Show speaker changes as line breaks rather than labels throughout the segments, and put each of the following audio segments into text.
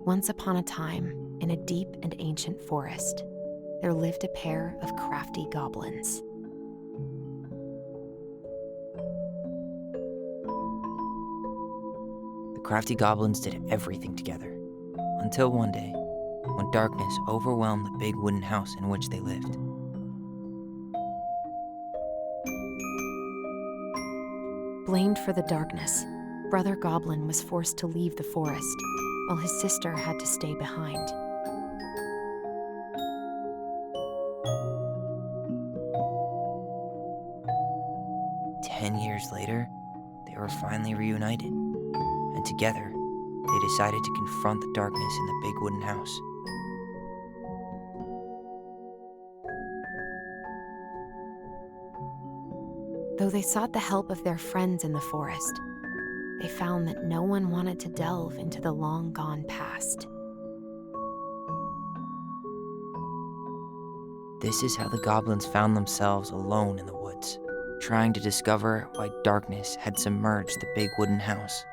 Once upon a time, in a deep and ancient forest, there lived a pair of crafty goblins.
The crafty goblins did everything together, until one day, when darkness overwhelmed the big wooden house in which they lived.
Blamed for the darkness, Brother Goblin was forced to leave the forest, while his sister had to stay behind.
Ten years later, they were finally reunited, and together, they decided to confront the darkness in the big wooden house.
Though they sought the help of their friends in the forest, they found that no one wanted to delve into the long-gone past.
This is how the goblins found themselves alone in the woods, trying to discover why darkness had submerged the big wooden house.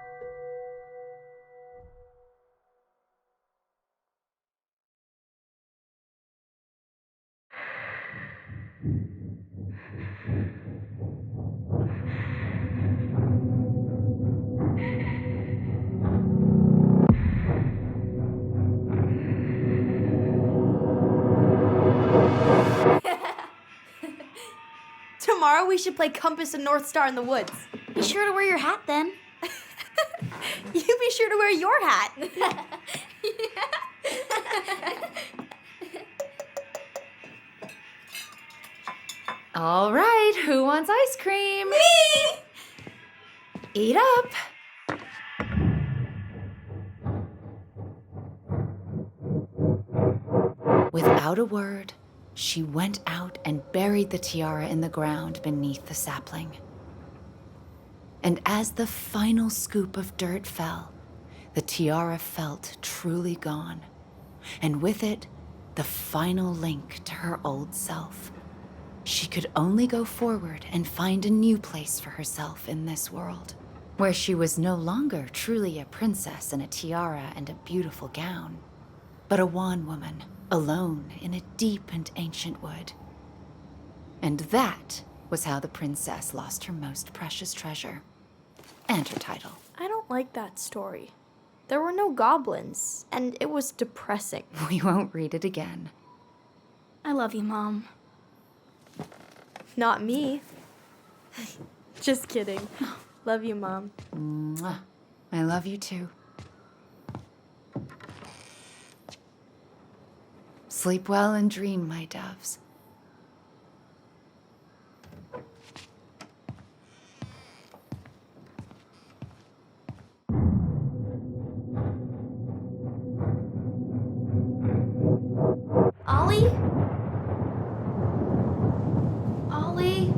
Tomorrow we should play Compass and North Star in the woods.
Be sure to wear your hat then.
You be sure to wear your hat.
All right, who wants ice cream?
Me!
Eat up. Without a word, she went out and buried the tiara in the ground beneath the sapling. And as the final scoop of dirt fell, the tiara felt truly gone, and with it, the final link to her old self. She could only go forward and find a new place for herself in this world, where she was no longer truly a princess in a tiara and a beautiful gown, but a wan woman, alone in a deep and ancient wood. And that was how the princess lost her most precious treasure, and her title.
I don't like that story. There were no goblins, and it was depressing.
We won't read it again.
I love you, Mom.
Not me. Just kidding. Love you, Mom.
Mwah. I love you too. Sleep well and dream, my doves.
Ollie? Ollie?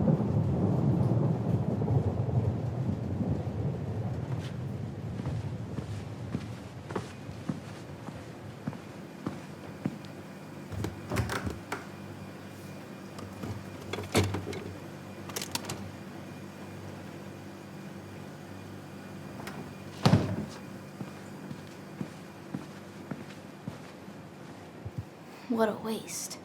What a waste.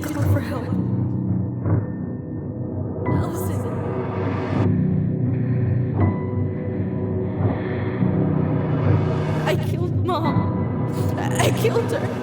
to call for help. Allison. I killed Mom. I killed her.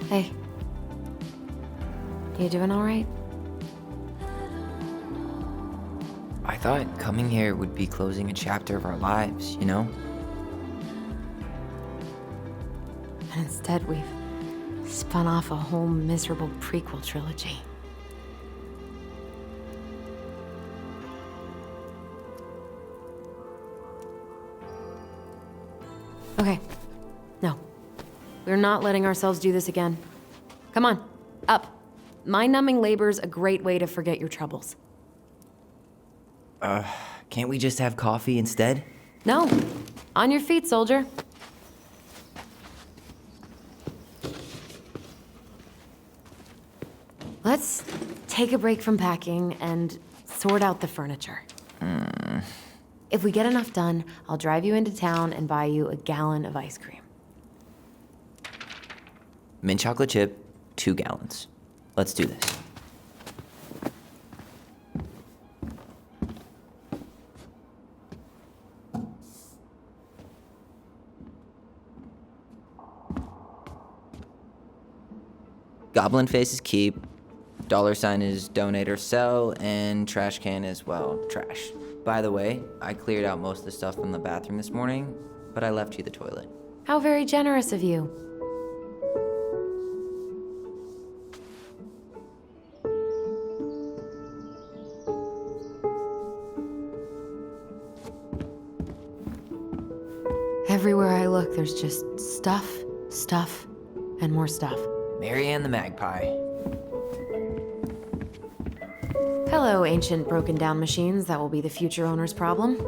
Hey. You doing all right?
I thought coming here would be closing a chapter of our lives, you know?
And instead, we've spun off a whole miserable prequel trilogy. Okay. No. We're not letting ourselves do this again. Come on, up. Mind-numbing labor's a great way to forget your troubles.
Can't we just have coffee instead?
No. On your feet, soldier. Let's take a break from packing and sort out the furniture. If we get enough done, I'll drive you into town and buy you a gallon of ice cream.
Mint chocolate chip, 2 gallons. Let's do this. Goblin face is keep, $sign is donate or sell, and trash can is, well, trash. By the way, I cleared out most of the stuff from the bathroom this morning, but I left you the toilet.
How very generous of you. Everywhere I look, there's just stuff, stuff, and more stuff.
Marianne the Magpie.
Hello, ancient broken down machines that will be the future owner's problem.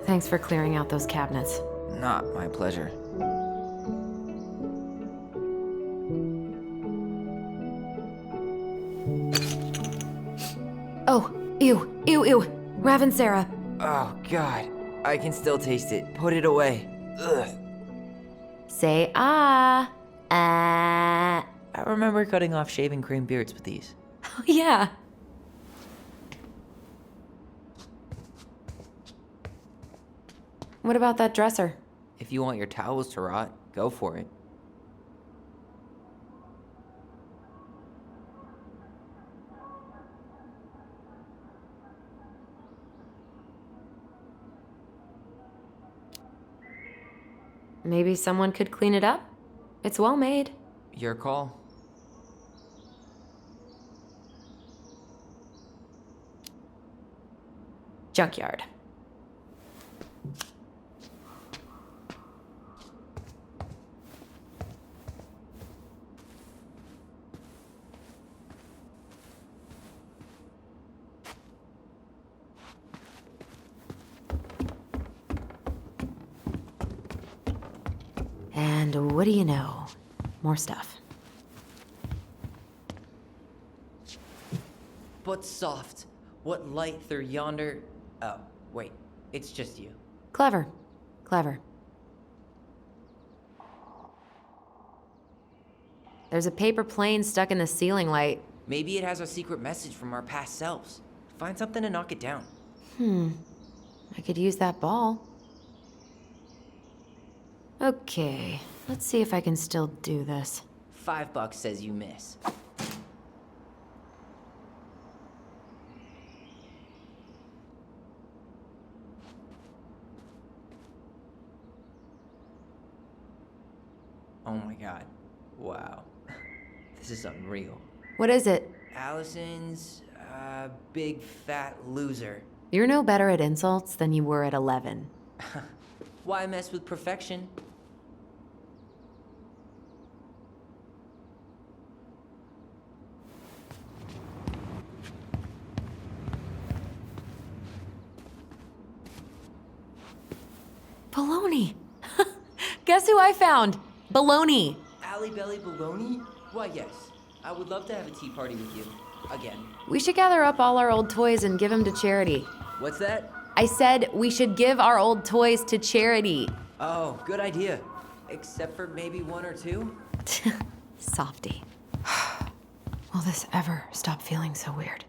Thanks for clearing out those cabinets.
Not my pleasure.
Oh, ew, ew, ew. Ravensara.
Oh, God. I can still taste it. Put it away. Ugh.
Say ah. Ah.
I remember cutting off shaving cream beards with these.
Oh, yeah. What about that dresser?
If you want your towels to rot, go for it.
Maybe someone could clean it up? It's well made.
Your call.
Junkyard. And what do you know? More stuff.
But soft. What light through yonder... Oh, wait. It's just you.
Clever. Clever. There's a paper plane stuck in the ceiling light.
Maybe it has a secret message from our past selves. Find something to knock it down.
I could use that ball. Okay, let's see if I can still do this.
$5 says you miss. Oh my God. Wow. This is unreal.
What is it?
Allison's, big fat loser.
You're no better at insults than you were at 11.
Why mess with perfection?
Baloney! Guess who I found? Baloney!
Allie Belly Baloney? Why, yes. I would love to have a tea party with you. Again.
We should gather up all our old toys and give them to charity.
What's that?
I said we should give our old toys to charity.
Oh, good idea. Except for maybe one or two?
Softy. Will this ever stop feeling so weird?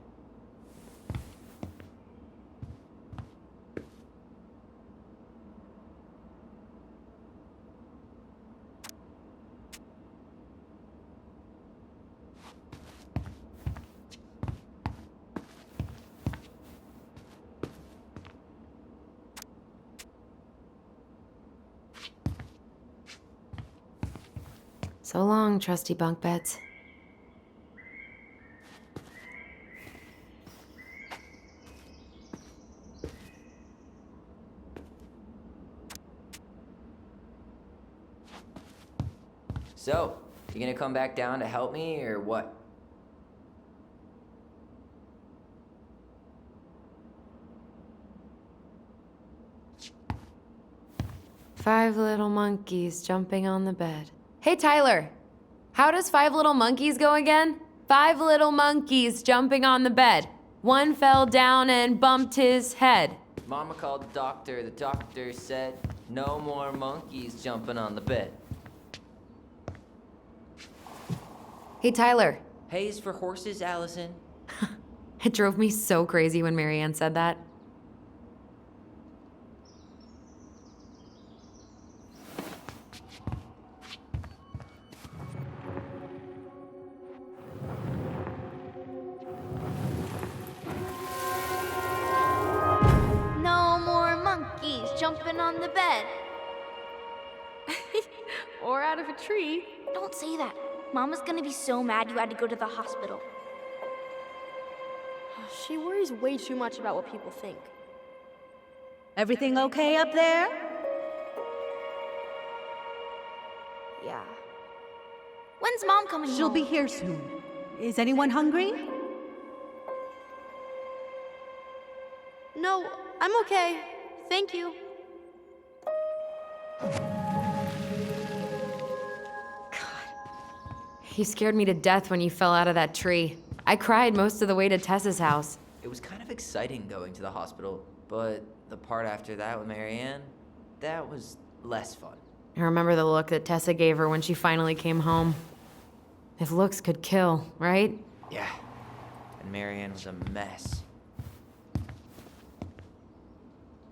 So long, trusty bunk beds.
So, you gonna come back down to help me, or what?
Five little monkeys jumping on the bed. Hey, Tyler. How does Five Little Monkeys go again? 5 little monkeys jumping on the bed. One fell down and bumped his head.
Mama called the doctor. The doctor said, no more monkeys jumping on the bed.
Hey, Tyler.
Hay's for horses, Allison.
It drove me so crazy when Marianne said that.
jumping on the bed.
Or out of a tree.
Don't say that. Mama's gonna be so mad you had to go to the hospital.
She worries way too much about what people think.
Everything okay up there?
Yeah.
When's Mom coming
She'll
home?
be here soon. Is anyone hungry?
No, I'm okay. Thank you.
You scared me to death when you fell out of that tree. I cried most of the way to Tessa's house.
It was kind of exciting going to the hospital, but the part after that with Marianne, that was less fun.
I remember the look that Tessa gave her when she finally came home. If looks could kill, right?
Yeah. And Marianne was a mess.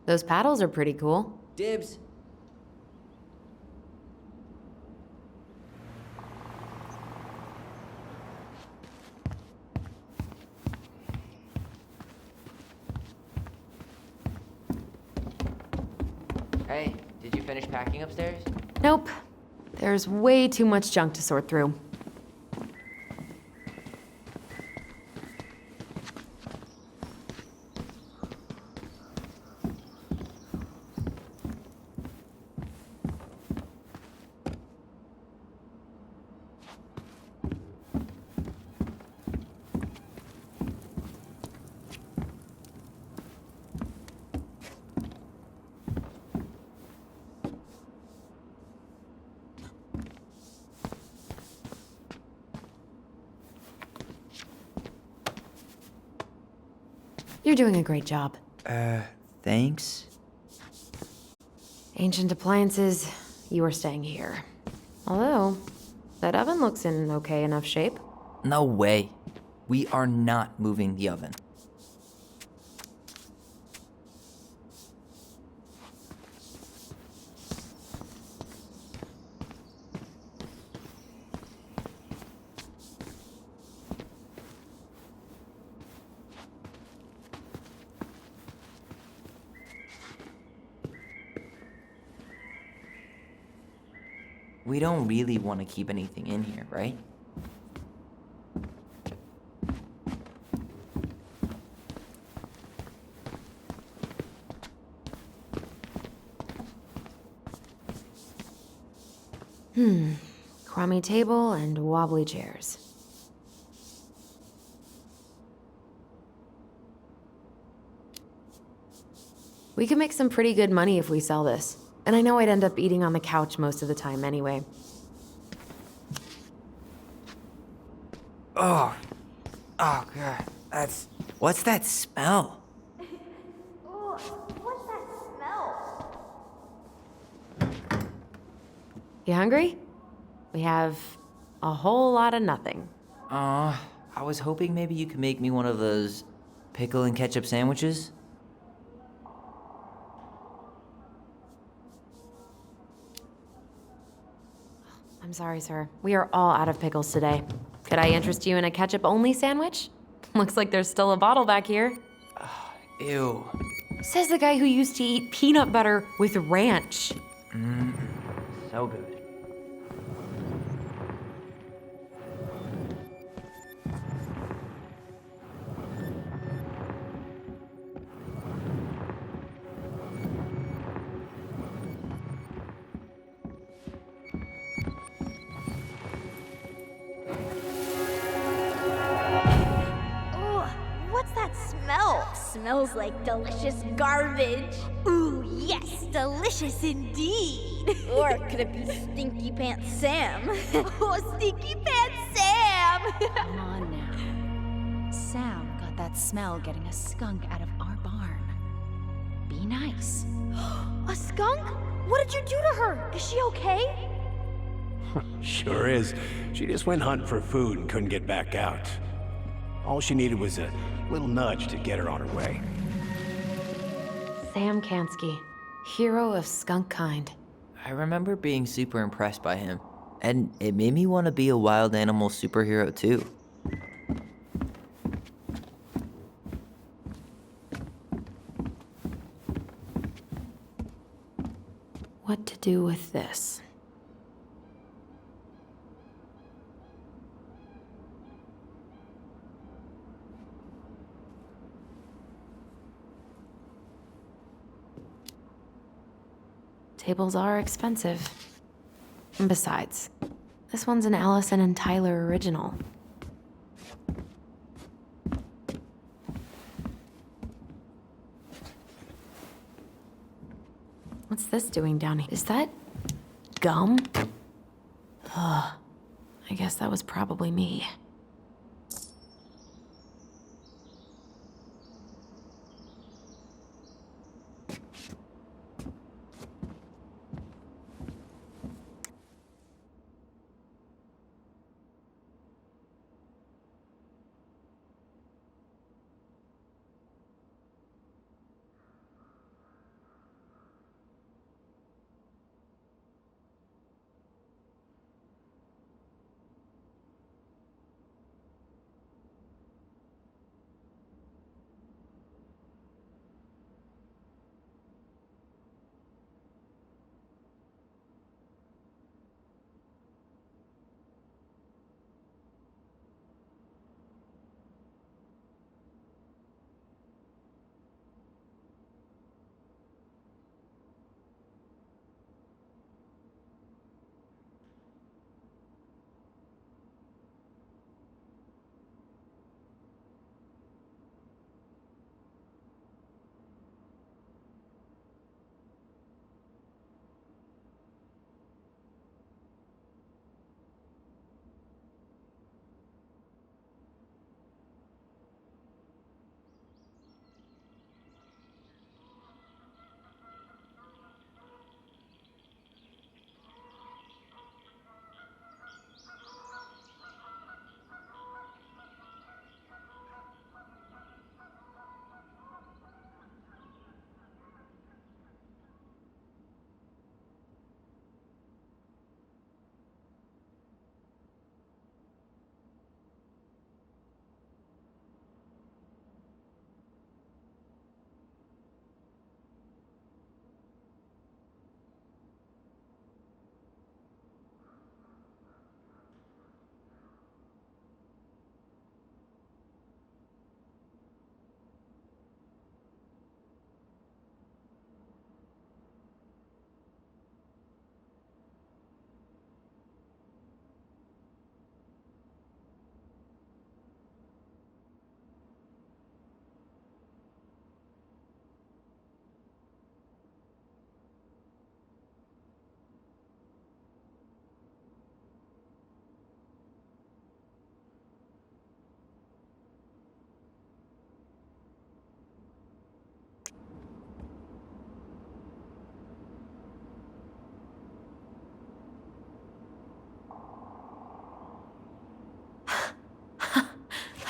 Those paddles are pretty cool.
Dibs. Hey, did you finish packing upstairs?
Nope. There's way too much junk to sort through. You're doing a great job.
Thanks.
Ancient appliances, you are staying here. Although, that oven looks in okay enough shape.
No way. We are not moving the oven. We don't really want to keep anything in here, right?
Crummy table and wobbly chairs. We could make some pretty good money if we sell this. And I know I'd end up eating on the couch most of the time anyway.
Oh God, what's that smell?
Oh, what's that smell?
You hungry? We have a whole lot of nothing.
I was hoping maybe you could make me one of those pickle and ketchup sandwiches.
I'm sorry, sir. We are all out of pickles today. Could I interest you in a ketchup-only sandwich? Looks like there's still a bottle back here.
Ew.
Says the guy who used to eat peanut butter with ranch.
So good.
Oh, what's that smell? Smells like delicious garbage. Ooh, yes, delicious indeed. Or could it be Stinky Pants Sam? Oh, Stinky Pants Sam!
Come on now. Sam got that smell getting a skunk out of our barn. Be nice.
A skunk? What did you do to her? Is she okay?
Sure is. She just went hunting for food and couldn't get back out. All she needed was a little nudge to get her on her way.
Sam Kansky, hero of skunk kind.
I remember being super impressed by him, and it made me want to be a wild animal superhero too.
do with this? Tables are expensive. And besides, this one's an Allison and Tyler original. What's this doing down here? Is that gum? Ugh. I guess that was probably me.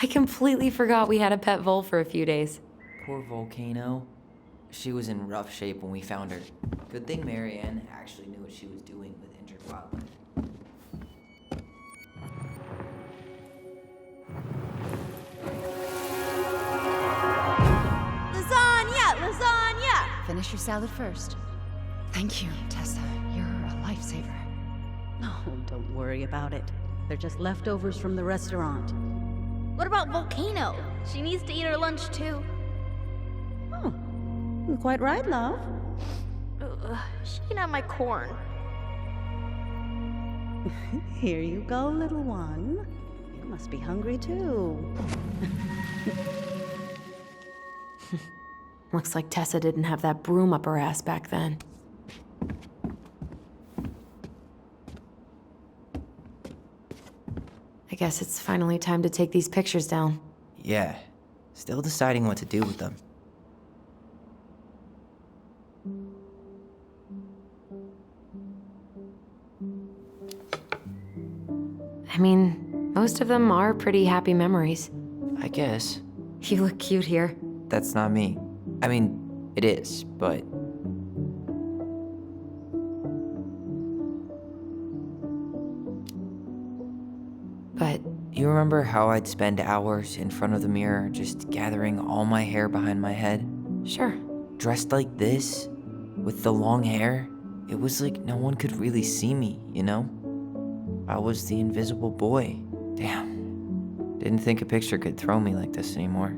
I completely forgot we had a pet vole for a few days.
Poor Volcano. She was in rough shape when we found her. Good thing Marianne actually knew what she was doing with injured wildlife.
Lasagna! Lasagna!
Finish your salad first. Thank you, Tessa. You're a lifesaver.
No, don't worry about it. They're just leftovers from the restaurant.
What about Volcano? She needs to eat her lunch too.
Oh, quite right, love.
She can have my corn.
Here you go, little one. You must be hungry too.
Looks like Tessa didn't have that broom up her ass back then. I guess it's finally time to take these pictures down.
Yeah, still deciding what to do with them.
I mean, most of them are pretty happy memories.
I guess.
You look cute here.
That's not me. I mean, it is, but...
But
You remember how I'd spend hours in front of the mirror just gathering all my hair behind my head?
sure.
Dressed like this? With the long hair? It was like no one could really see me, you know? I was the invisible boy. Damn. Didn't think a picture could throw me like this anymore.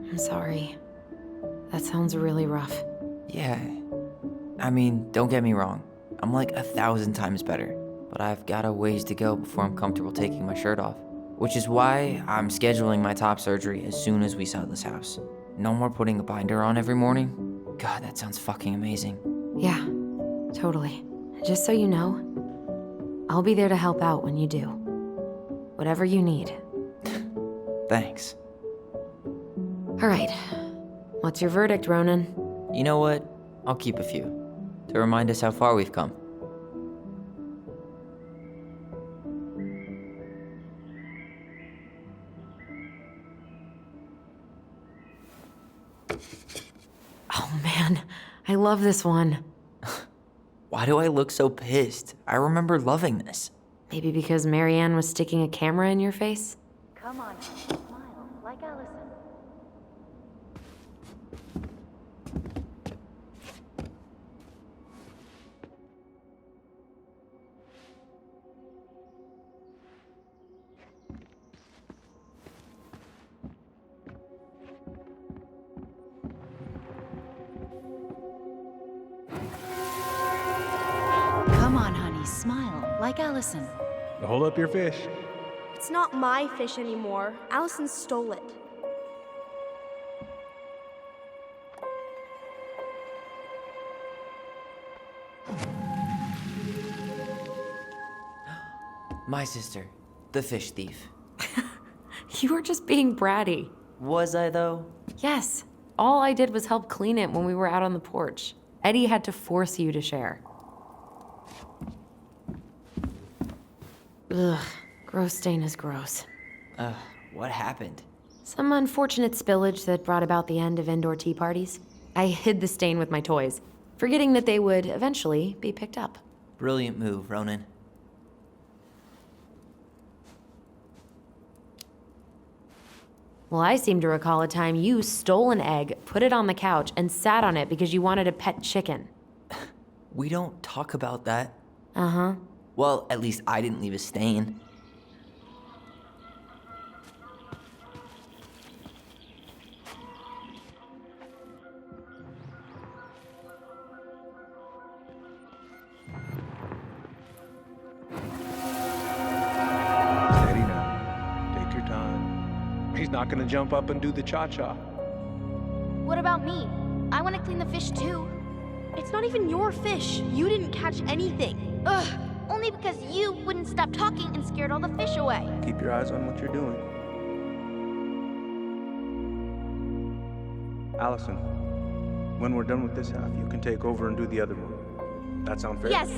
I'm sorry. That sounds really rough.
Yeah. I mean, don't get me wrong. I'm like 1,000 times better. But I've got a ways to go before I'm comfortable taking my shirt off. Which is why I'm scheduling my top surgery as soon as we sell this house. No more putting a binder on every morning. God, that sounds fucking amazing.
Yeah, totally. Just so you know, I'll be there to help out when you do. Whatever you need.
Thanks.
All right. What's your verdict, Ronan?
You know what? I'll keep a few. To remind us how far we've come.
Oh man, I love this one.
Why do I look so pissed? I remember loving this.
Maybe because Marianne was sticking a camera in your face?
Come on, smile, like Allison. Come on, honey, smile, like Allison.
Hold up your fish.
It's not my fish anymore. Allison stole it.
My sister, the fish thief.
You were just being bratty.
Was I though?
Yes. All I did was help clean it when we were out on the porch. Eddie had to force you to share. Ugh, gross stain is gross.
What happened?
Some unfortunate spillage that brought about the end of indoor tea parties. I hid the stain with my toys, forgetting that they would eventually be picked up.
Brilliant move, Ronan.
Well, I seem to recall a time you stole an egg, put it on the couch, and sat on it because you wanted a pet chicken.
We don't talk about that.
Uh-huh.
Well, at least I didn't leave a stain.
Steady now. Take your time. He's not gonna jump up and do the cha-cha.
What about me? I want to clean the fish too.
It's not even your fish. You didn't catch anything.
Ugh, only because you wouldn't stop talking and scared all the fish away.
Keep your eyes on what you're doing. Allison, when we're done with this half, you can take over and do the other one. That sound fair?
Yes.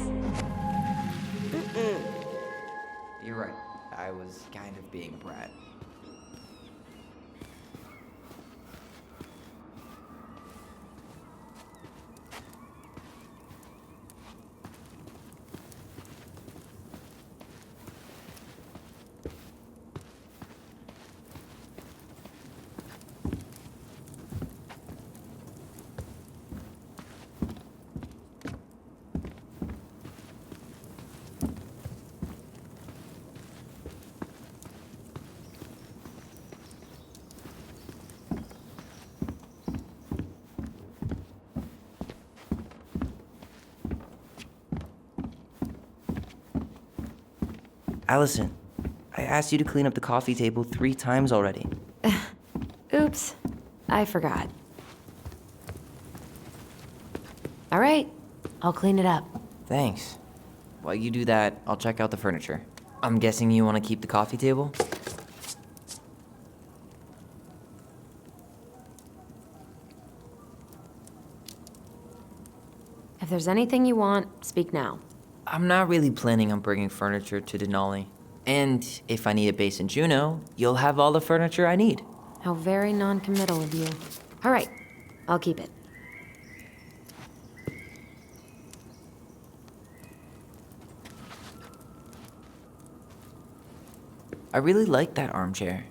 You're right. I was kind of being a brat. Allison, I asked you to clean up the coffee table 3 times already.
Oops, I forgot. All right, I'll clean it up.
Thanks. While you do that, I'll check out the furniture. I'm guessing you want to keep the coffee table?
If there's anything you want, speak now.
I'm not really planning on bringing furniture to Denali. And if I need a base in Juneau, you'll have all the furniture I need.
How very non-committal of you. All right, I'll keep it.
I really like that armchair.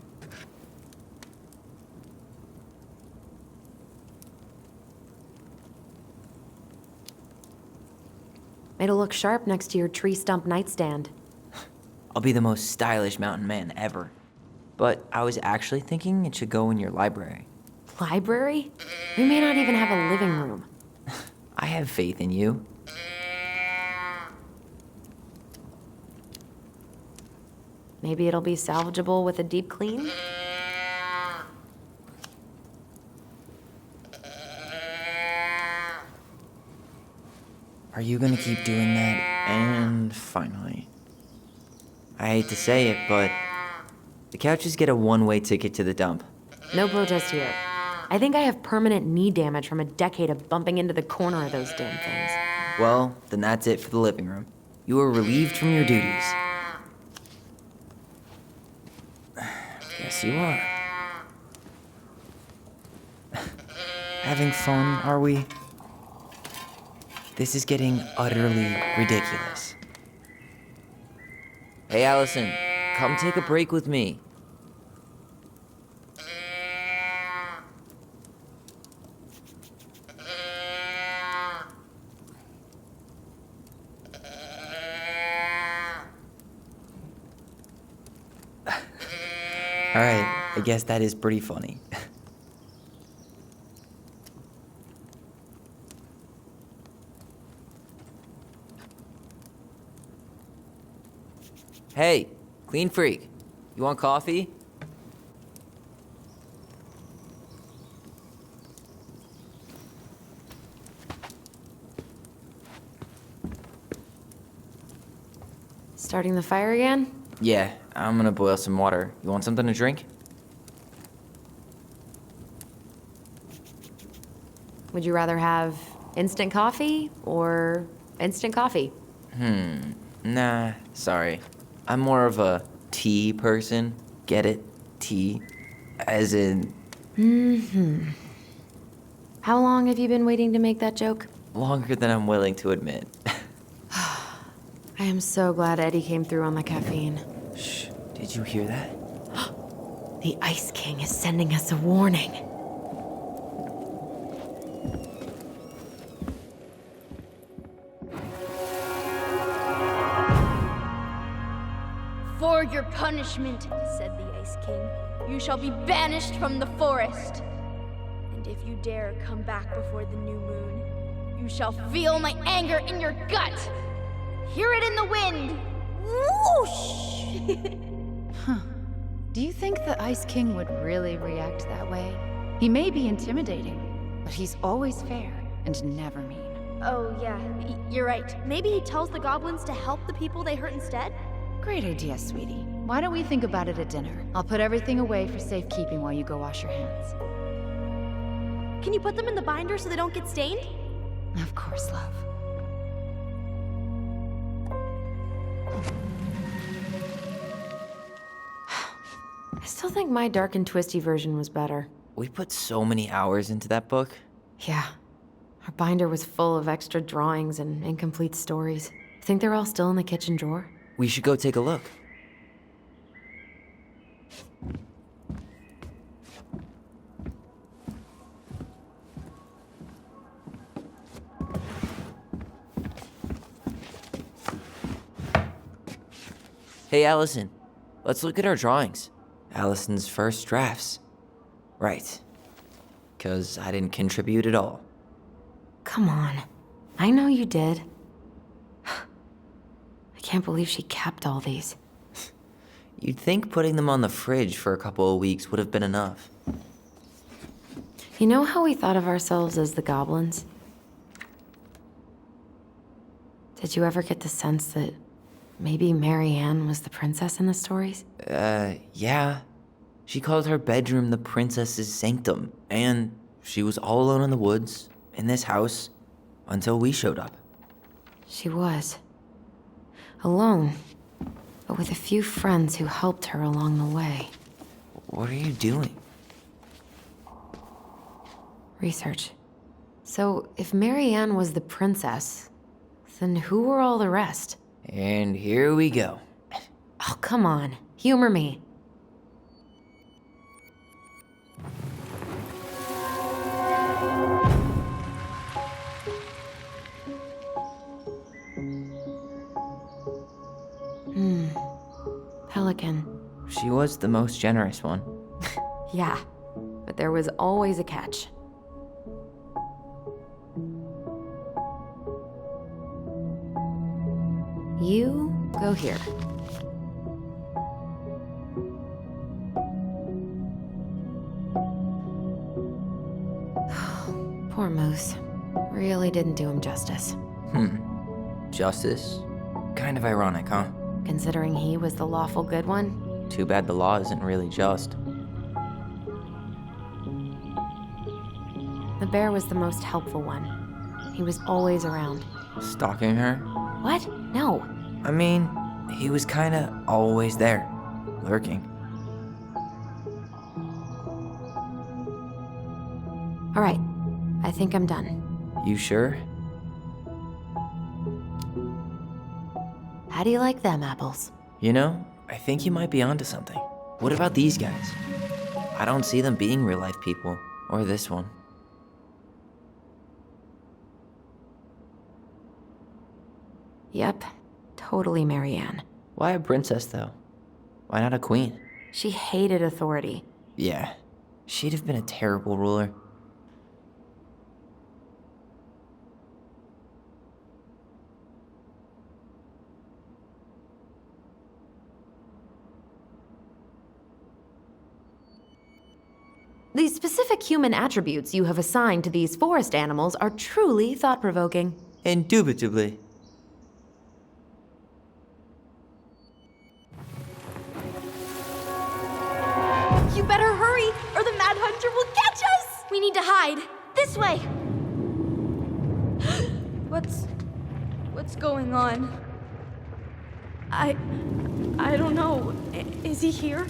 It'll look sharp next to your tree stump nightstand.
I'll be the most stylish mountain man ever. But I was actually thinking it should go in your library.
Library? We may not even have a living room.
I have faith in you.
Maybe it'll be salvageable with a deep clean?
Are you gonna keep doing that? And finally. I hate to say it, but the couches get a one-way ticket to the dump.
No protest here. I think I have permanent knee damage from a decade of bumping into the corner of those damn things.
Well, then that's it for the living room. You are relieved from your duties. Yes, you are. Having fun, are we? This is getting utterly ridiculous. Hey, Allison, come take a break with me. Alright, I guess that is pretty funny. Hey, clean freak. You want coffee?
Starting the fire again?
Yeah, I'm gonna boil some water. You want something to drink?
Would you rather have instant coffee or instant coffee?
Nah, sorry. I'm more of a tea person. Get it? Tea. As in,
How long have you been waiting to make that joke?
longer than I'm willing to admit.
I am so glad Eddie came through on the caffeine.
Shh, did you hear that?
The Ice King is sending us a warning.
For your punishment, said the Ice King, you shall be banished from the forest. And if you dare come back before the new moon, you shall feel my anger in your gut. Hear it in the wind. Whoosh!
Do you think the Ice King would really react that way? He may be intimidating, but he's always fair and never mean.
Oh, yeah, you're right. Maybe he tells the goblins to help the people they hurt instead?
Great idea, sweetie. Why don't we think about it at dinner? I'll put everything away for safekeeping while you go wash your hands.
Can you put them in the binder so they don't get stained?
Of course, love.
I still think my dark and twisty version was better.
We put so many hours into that book.
Yeah. Our binder was full of extra drawings and incomplete stories. Think they're all still in the kitchen drawer?
We should go take a look. Hey, Allison. Let's look at our drawings. Allison's first drafts. Right. 'Cause I didn't contribute at all.
Come on. I know you did. I can't believe she kept all these.
You'd think putting them on the fridge for a couple of weeks would have been enough.
You know how we thought of ourselves as the goblins? Did you ever get the sense that maybe Mary Ann was the princess in the stories?
Yeah. She called her bedroom the princess's sanctum, and she was all alone in the woods, in this house, until we showed up.
She was. Alone, but with a few friends who helped her along the way.
What are you doing?
Research. So, if Mary Ann was the princess, then who were all the rest?
And here we go.
Oh, come on. Humor me.
She was the most generous one.
Yeah, but there was always a catch. You go here. Poor Moose. Really didn't do him justice.
Justice? Kind of ironic, huh?
Considering he was the lawful good one.
Too bad the law isn't really just.
The bear was the most helpful one. He was always around.
Stalking her?
What? No.
I mean, he was kinda always there, lurking.
All right, I think I'm done.
You sure?
How do you like them apples?
You know, I think you might be onto something. What about these guys? I don't see them being real life people, or this one.
Yep, totally Marianne.
Why a princess, though? Why not a queen?
She hated authority.
Yeah, she'd have been a terrible ruler.
The specific human attributes you have assigned to these forest animals are truly thought-provoking.
Indubitably.
You better hurry, or the Mad Hunter will catch us!
We need to hide. This way.
What's going on? I don't know. Is he here?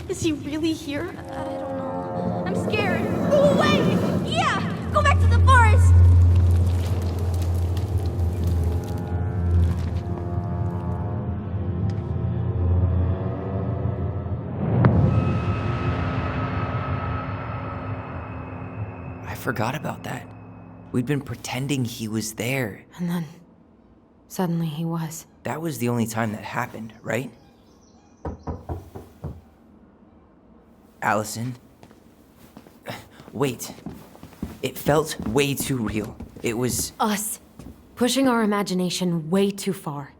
Is he really here?
I don't know. I'm scared. Go away! Yeah! Go back to the forest!
I forgot about that. We'd been pretending he was there.
And then, suddenly he was.
That was the only time that happened, right? Allison? Wait. It felt way too real. It was...
Us. Pushing our imagination way too far.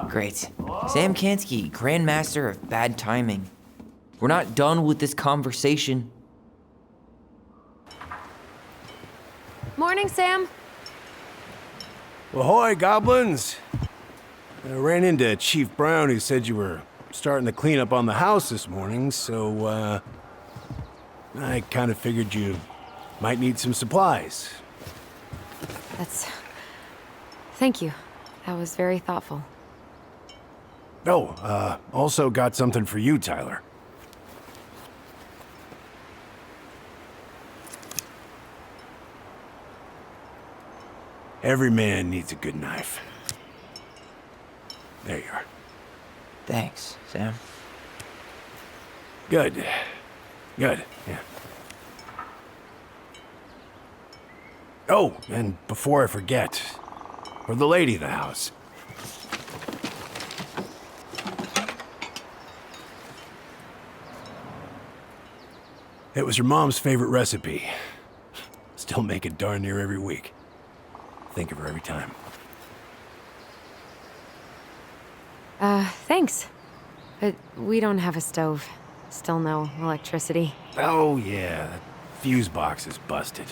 Great. Sam Kansky, Grandmaster of Bad Timing. We're not done with this conversation.
Morning, Sam.
Ahoy, goblins! I ran into Chief Brown, who said you were starting to clean up on the house this morning, so, I kind of figured you might need some supplies.
Thank you. That was very thoughtful.
Oh, also got something for you, Tyler. Every man needs a good knife. There you are.
Thanks, Sam.
Good. Good, yeah. Oh, and before I forget, for the lady of the house. It was her mom's favorite recipe. Still make it darn near every week. Think of her every time.
Thanks. But we don't have a stove. Still no electricity.
Oh, yeah, that fuse box is busted.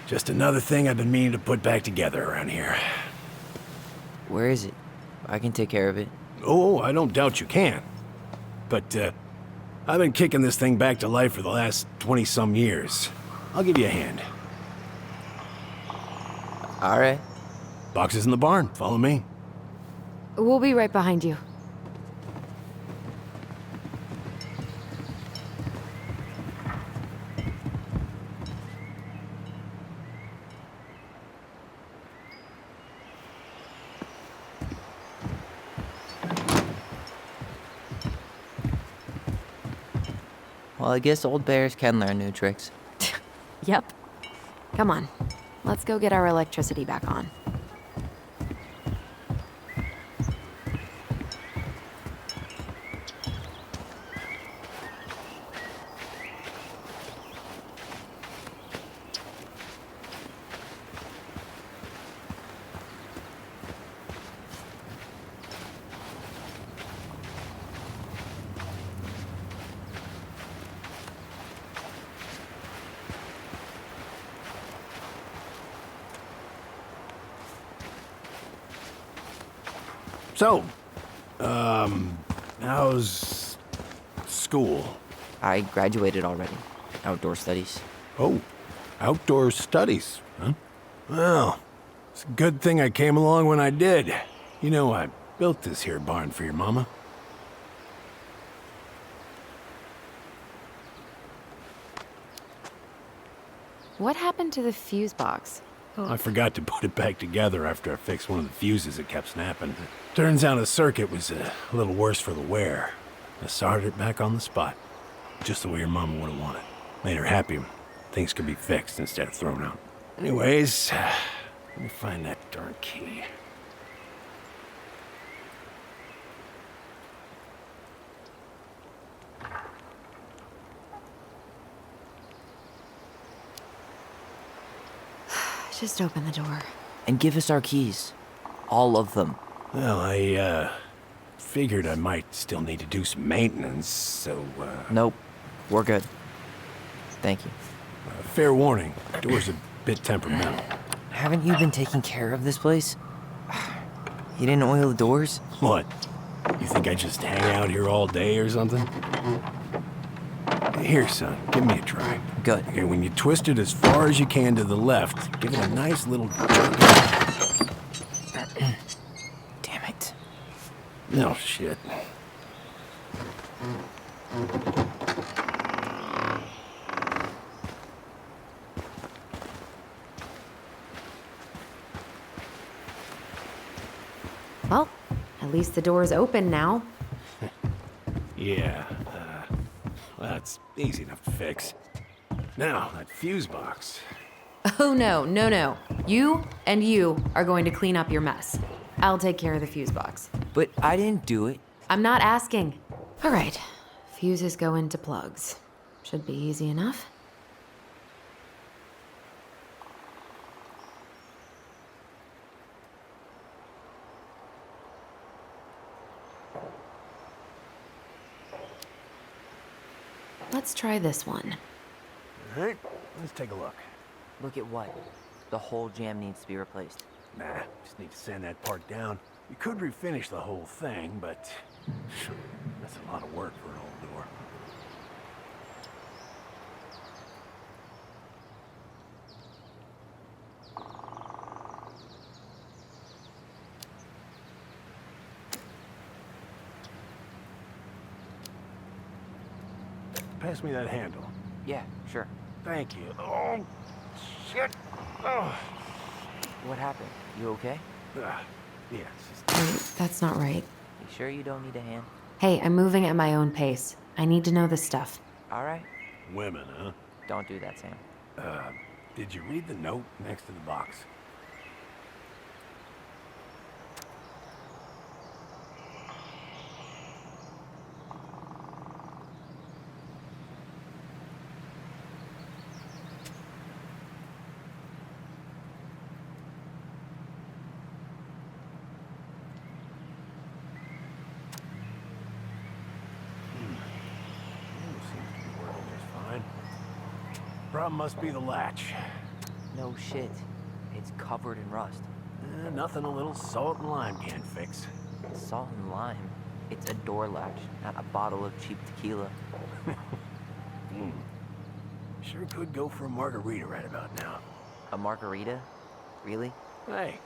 Just another thing I've been meaning to put back together around here.
Where is it? I can take care of it.
Oh, I don't doubt you can. But, I've been kicking this thing back to life for the last 20-some years. I'll give you a hand.
All right.
Box is in the barn. Follow me.
We'll be right behind you.
Well, I guess old bears can learn new tricks.
Yep. Come on. Let's go get our electricity back on.
So, how's school?
I graduated already. Outdoor studies.
Oh, outdoor studies, huh? Well, it's a good thing I came along when I did. You know, I built this here barn for your mama.
What happened to the fuse box?
I forgot to put it back together after I fixed one of the fuses that kept snapping. Turns out the circuit was a little worse for the wear. I soldered it back on the spot, just the way your mama would have wanted. Made her happy. Things could be fixed instead of thrown out. Anyways, let me find that darn key.
Just open the door.
And give us our keys. All of them.
Well, I figured I might still need to do some maintenance, so,
Nope. We're good. Thank you.
fair warning, door's a bit temperamental.
Haven't you been taking care of this place? You didn't oil the doors?
What? You think I just hang out here all day or something? Here, son, give me a try.
Good.
Okay, when you twist it as far as you can to the left, give it a nice little jerk.
Damn it.
No shit.
Well, at least the door's open now.
Yeah, that's easy enough to fix. Now, that fuse box.
Oh no, no, no. You and you are going to clean up your mess. I'll take care of the fuse box.
But I didn't do it.
I'm not asking. All right, fuses go into plugs. Should be easy enough. Let's try this one.
All right, let's take a look.
Look at what? The whole jam needs to be replaced.
Nah, just need to sand that part down. You could refinish the whole thing, but that's a lot of work for an old door. Pass me that handle.
Yeah, sure.
Thank you. Oh, shit. Oh.
What happened? You okay?
Yeah, it's just...
Wait, that's not right.
You sure you don't need a hand?
Hey, I'm moving at my own pace. I need to know this stuff.
All right.
Women, huh?
Don't do that, Sam.
Did you read the note next to the box? Seems to be working just fine. Problem must be the latch.
No shit. It's covered in rust.
Nothing a little salt and lime can't fix.
Salt and lime. It's a door latch, not a bottle of cheap tequila.
Sure could go for a margarita right about now.
A margarita? Really?
Hey,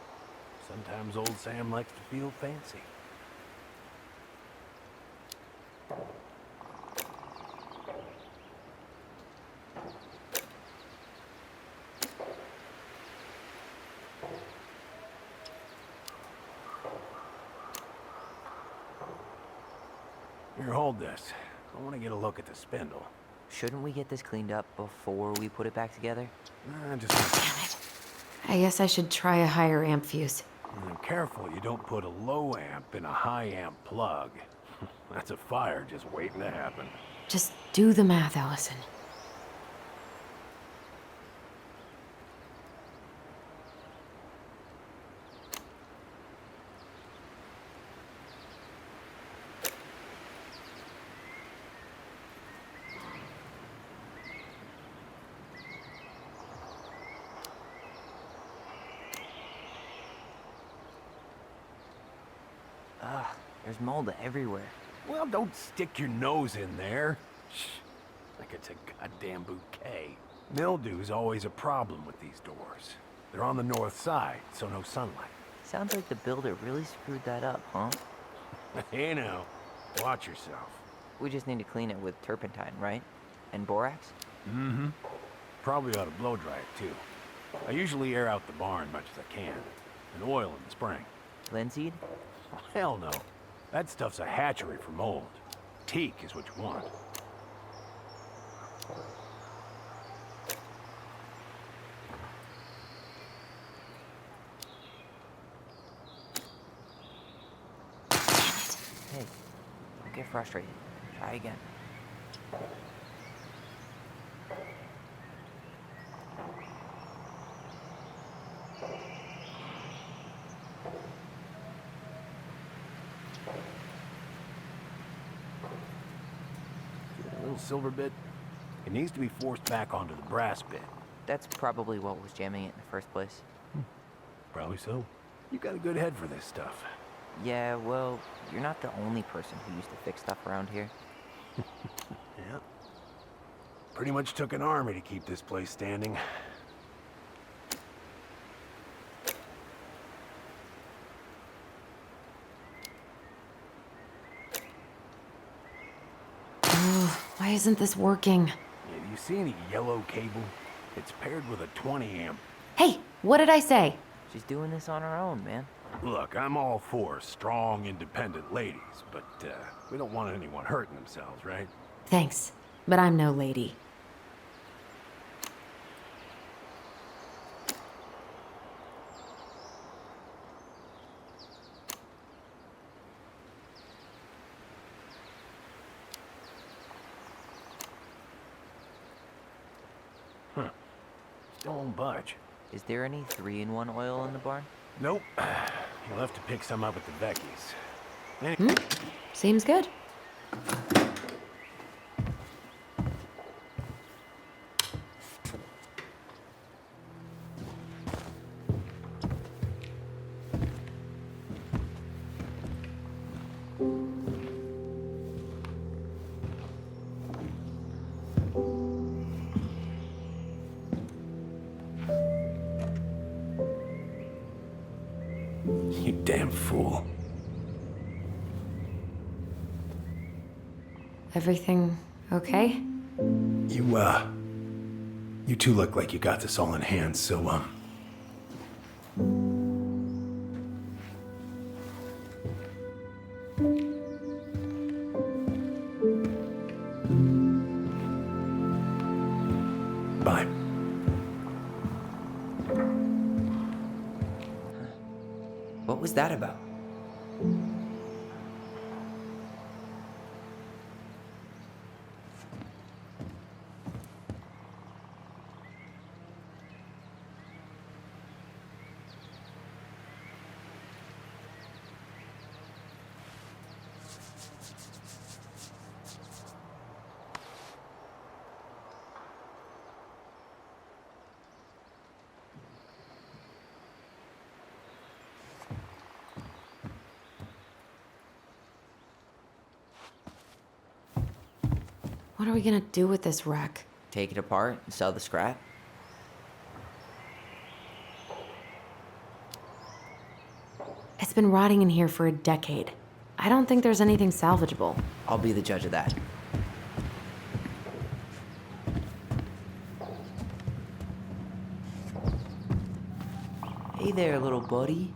sometimes old Sam likes to feel fancy. Here, hold this. I want to get a look at the spindle.
Shouldn't we get this cleaned up before we put it back together?
Just
I guess I should try a higher amp fuse.
careful you don't put a low amp in a high amp plug. That's a fire just waiting to happen.
Just do the math, Allison.
There's mold everywhere.
Well, don't stick your nose in there. Shh, like it's a goddamn bouquet. Mildew's always a problem with these doors. They're on the north side, so no sunlight.
Sounds like the builder really screwed that up, huh?
Hey now, watch yourself.
We just need to clean it with turpentine, right? And borax?
Mm-hmm. Probably ought to blow dry it, too. I usually air out the barn much as I can. And oil in the spring.
Linseed?
Oh, hell no. That stuff's a hatchery for mold. Teak is what you want.
Hey, don't get frustrated. Try again.
See that little silver bit? It needs to be forced back onto the brass bit.
That's probably what was jamming it in the first place.
Probably so. You got a good head for this stuff.
Yeah, well, you're not the only person who used to fix stuff around here.
Yeah. Pretty much took an army to keep this place standing.
Why isn't this working?
Yeah, do you see any yellow cable? It's paired with a 20 amp.
Hey, what did I say?
She's doing this on her own, man.
Look, I'm all for strong, independent ladies, but we don't want anyone hurting themselves, right?
Thanks, but I'm no lady.
Still won't budge.
Is there any 3-in-1 oil in the barn?
Nope. You'll have to pick some up at the Vecchi's.
Seems good.
You damn fool.
Everything okay?
You two look like you got this all in hand, so, bye.
What was that about?
What are we gonna do with this wreck?
Take it apart and sell the scrap?
It's been rotting in here for a decade. I don't think there's anything salvageable.
I'll be the judge of that. Hey there, little buddy.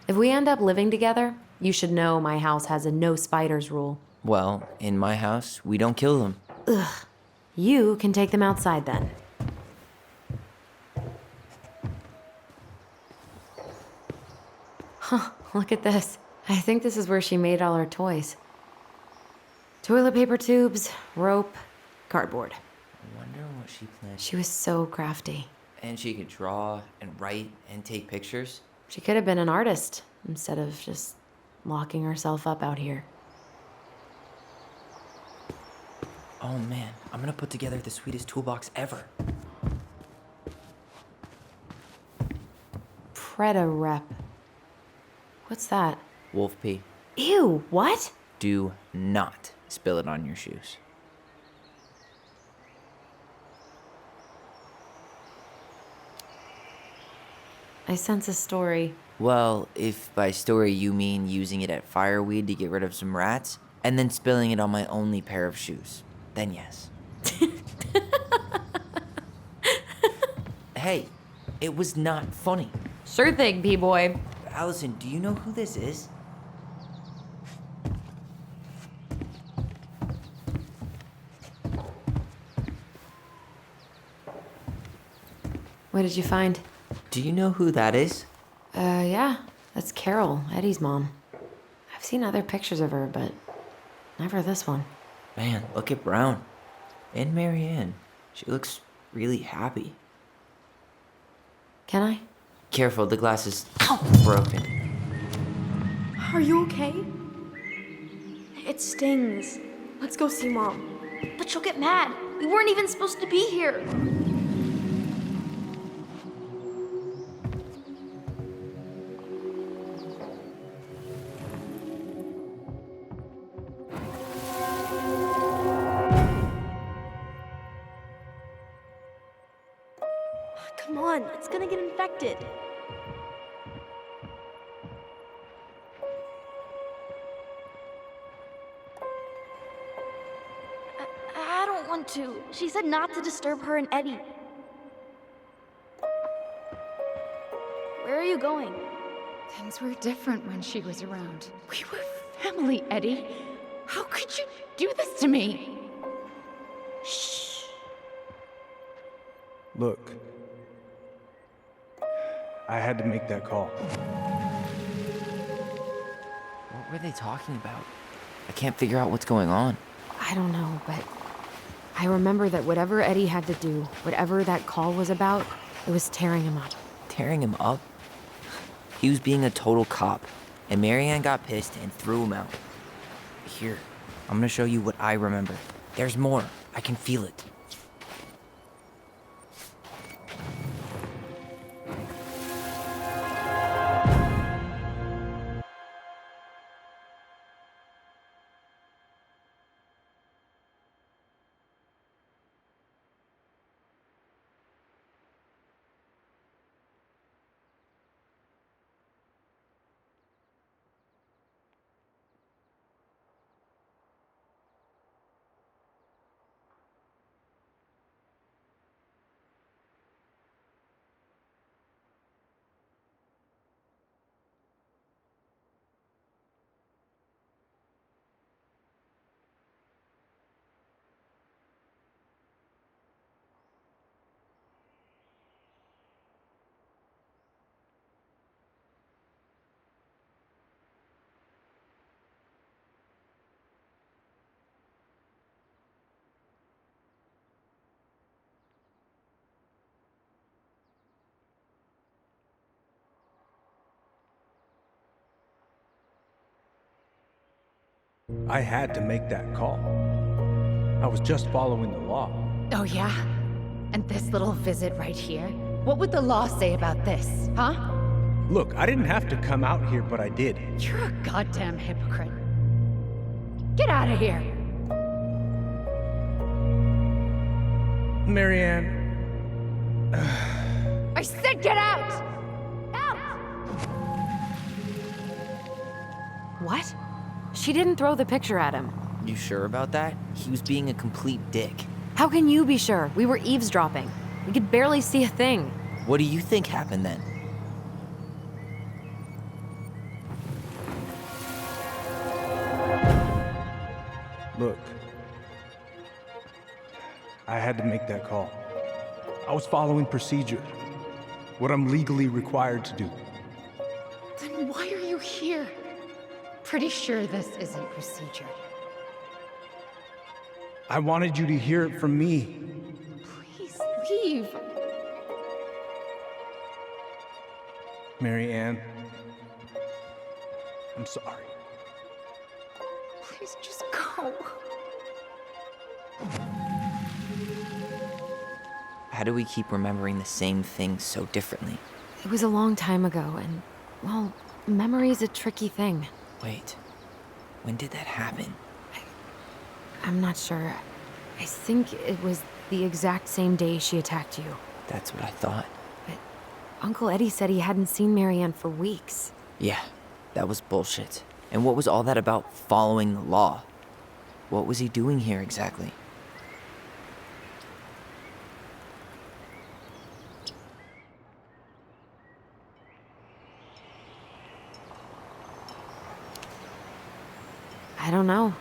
If we end up living together, you should know my house has a no spiders rule.
Well, in my house, we don't kill them.
You can take them outside then. Huh, look at this. I think this is where she made all her toys. Toilet paper tubes, rope, cardboard.
I wonder what she planned.
She was so crafty.
And she could draw and write and take pictures.
She could have been an artist instead of just locking herself up out here.
Oh man, I'm gonna put together the sweetest toolbox ever.
Preda-Rep. What's that?
Wolf pee.
Ew, what?
Do not spill it on your shoes.
I sense a story.
Well, if by story you mean using it at fireweed to get rid of some rats, and then spilling it on my only pair of shoes, then yes. Hey, it was not funny.
Sure thing, P-boy.
Allison, do you know who this is?
What did you find?
Do you know who that is?
Yeah, that's Carol, Eddie's mom. I've seen other pictures of her, but never this one.
Man, look at Brown. And Marianne. She looks really happy.
Can I?
Careful, the glass is broken.
Are you okay? It stings. Let's go see Mom.
But she'll get mad. We weren't even supposed to be here.
Come on, it's gonna get infected.
I don't want to. She said not to disturb her and Eddie. Where are you going?
Things were different when she was around. We were family, Eddie. How could you do this to me?
Shh.
Look, I had to make that call.
What were they talking about? I can't figure out what's going on.
I don't know, but I remember that whatever Eddie had to do, whatever that call was about, it was tearing him up.
Tearing him up? He was being a total cop, and Marianne got pissed and threw him out. Here, I'm gonna show you what I remember. There's more. I can feel it.
I had to make that call. I was just following the law.
Oh, yeah? And this little visit right here? What would the law say about this, huh?
Look, I didn't have to come out here, but I did.
You're a goddamn hypocrite. Get out of here!
Marianne,
I said get out! Out!
What? She didn't throw the picture at him.
You sure about that? He was being a complete dick.
How can you be sure? We were eavesdropping. We could barely see a thing.
What do you think happened then?
look. I had to make that call. I was following procedure. What I'm legally required to do.
Then why are you here? Pretty sure this isn't procedure.
I wanted you to hear it from me.
Please leave.
Mary Ann, I'm sorry.
Please just go.
How do we keep remembering the same thing so differently?
It was a long time ago, and, well, memory's a tricky thing.
Wait, when did that happen?
I'm not sure. I think it was the exact same day she attacked you.
That's what I thought.
But Uncle Eddie said he hadn't seen Marianne for weeks.
Yeah, that was bullshit. And what was all that about following the law? What was he doing here exactly?
I don't know.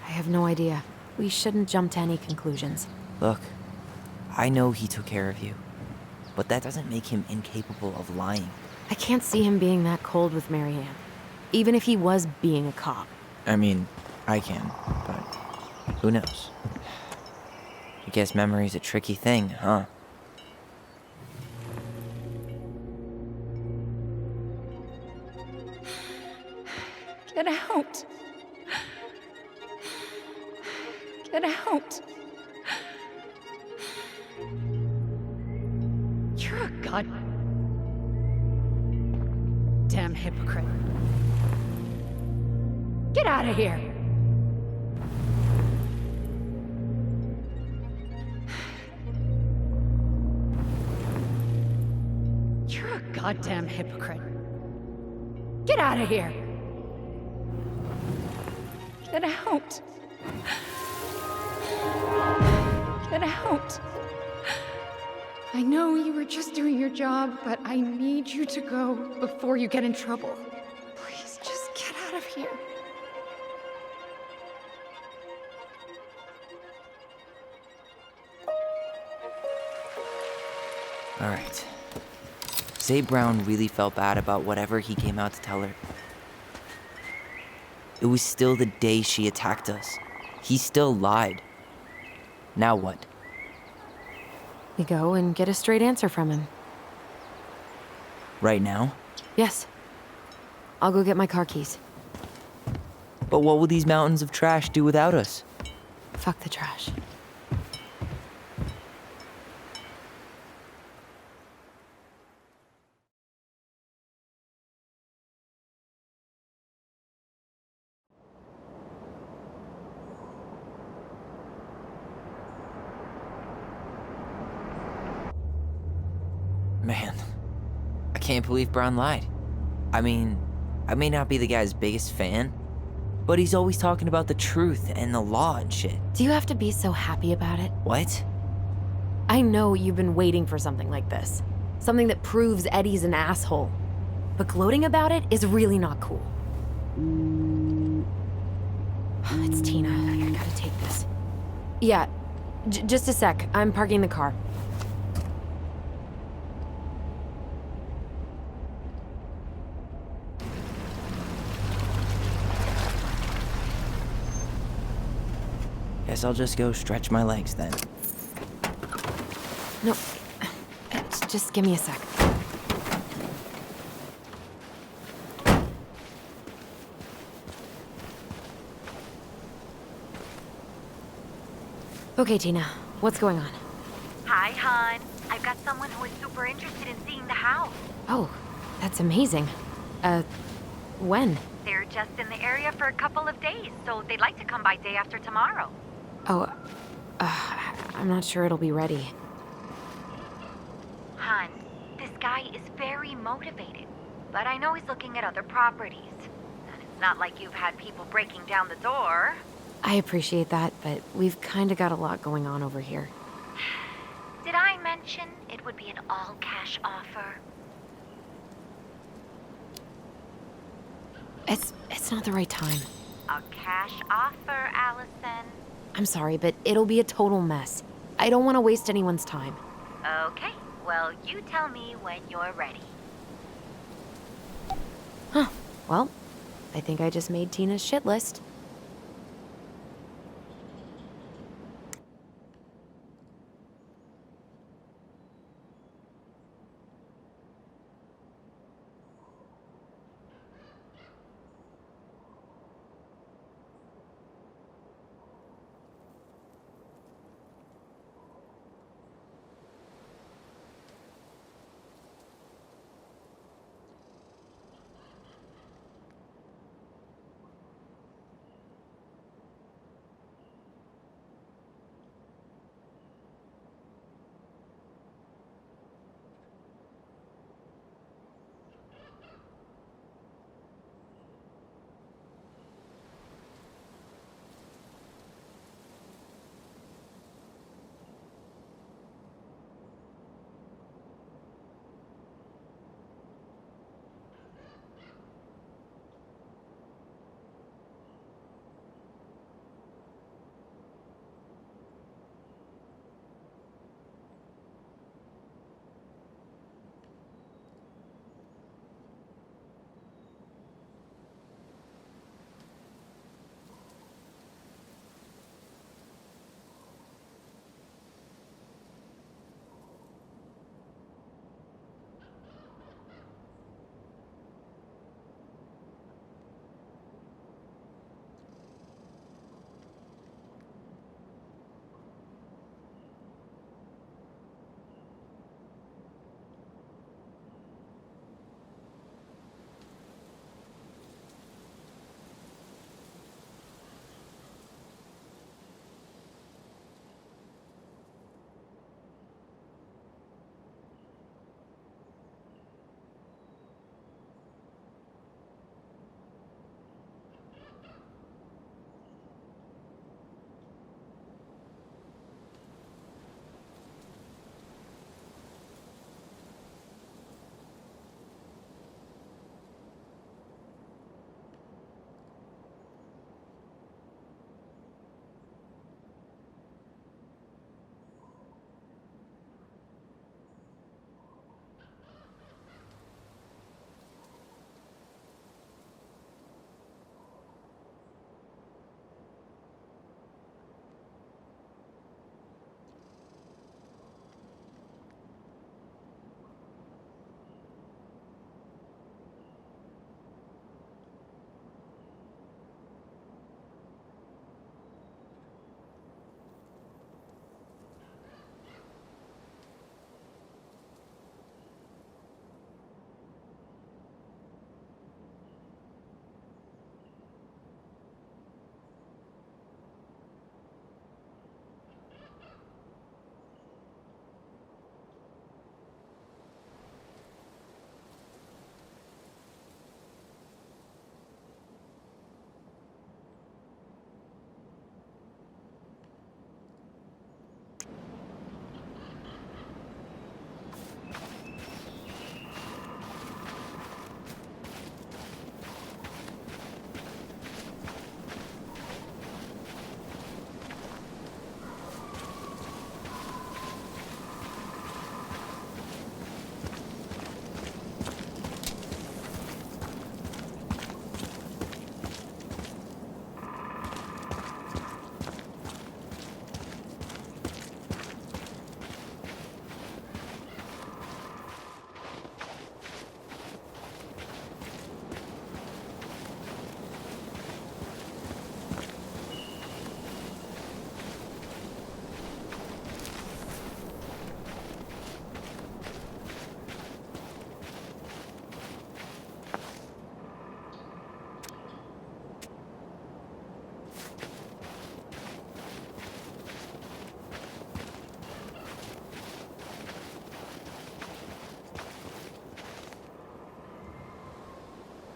I have no idea. We shouldn't jump to any conclusions.
Look, I know he took care of you, but that doesn't make him incapable of lying.
I can't see him being that cold with Marianne, even if he was being a cop.
I mean, I can, but who knows? I guess memory's a tricky thing, huh?
Get out. Get out. You're a goddamn hypocrite. Get out of here. You're a goddamn hypocrite. Get out of here. Get out. Get out. I know you were just doing your job, but I need you to go before you get in trouble. Please, just get out of here.
All right. Say Brown really felt bad about whatever he came out to tell her. It was still the day she attacked us. He still lied. Now what?
We go and get a straight answer from him.
Right now?
Yes. I'll go get my car keys.
But what will these mountains of trash do without us?
Fuck the trash.
Man, I can't believe Brown lied. I mean, I may not be the guy's biggest fan, but he's always talking about the truth and the law and shit.
Do you have to be so happy about it?
What?
I know you've been waiting for something like this. Something that proves Eddie's an asshole. But gloating about it is really not cool. It's Tina. I gotta take this. Yeah, just a sec. I'm parking the car.
Guess I'll just go stretch my legs then.
No, just give me a sec. Okay, Tina, what's going on?
Hi, hon. I've got someone who is super interested in seeing the house.
Oh, that's amazing. When?
They're just in the area for a couple of days, so they'd like to come by day after tomorrow.
Oh, I'm not sure it'll be ready.
Hon, this guy is very motivated, but I know he's looking at other properties. And it's not like you've had people breaking down the door.
I appreciate that, but we've kinda got a lot going on over here.
Did I mention it would be an all-cash offer?
It's not the right time.
A cash offer, Allison.
I'm sorry, but it'll be a total mess. I don't want to waste anyone's time.
Okay, well, you tell me when you're ready.
Huh. Well, I think I just made Tina's shit list.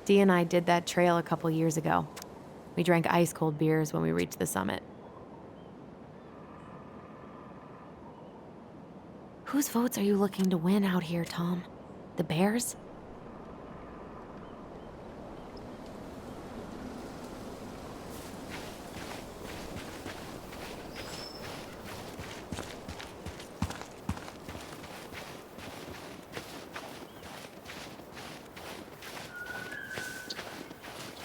Dee and I did that trail a couple years ago. We drank ice-cold beers when we reached the summit. Whose votes are you looking to win out here, Tom? The Bears?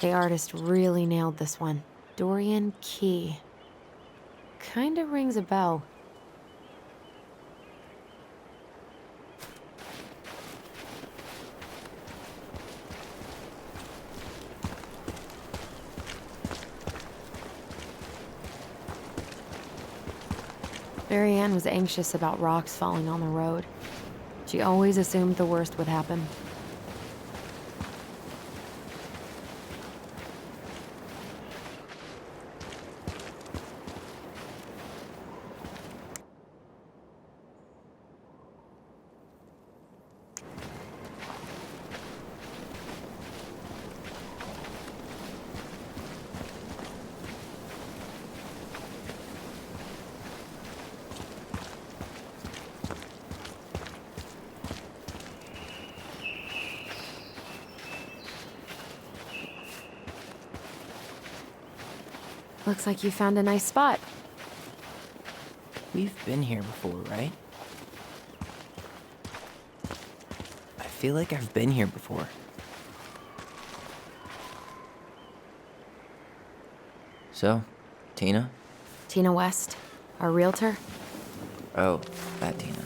The artist really nailed this one. Dorian Key. Kinda rings a bell. Marianne was anxious about rocks falling on the road. She always assumed the worst would happen. Looks like you found a nice spot.
We've been here before, right? I feel like I've been here before. So, Tina?
Tina West, our realtor.
Oh, that Tina.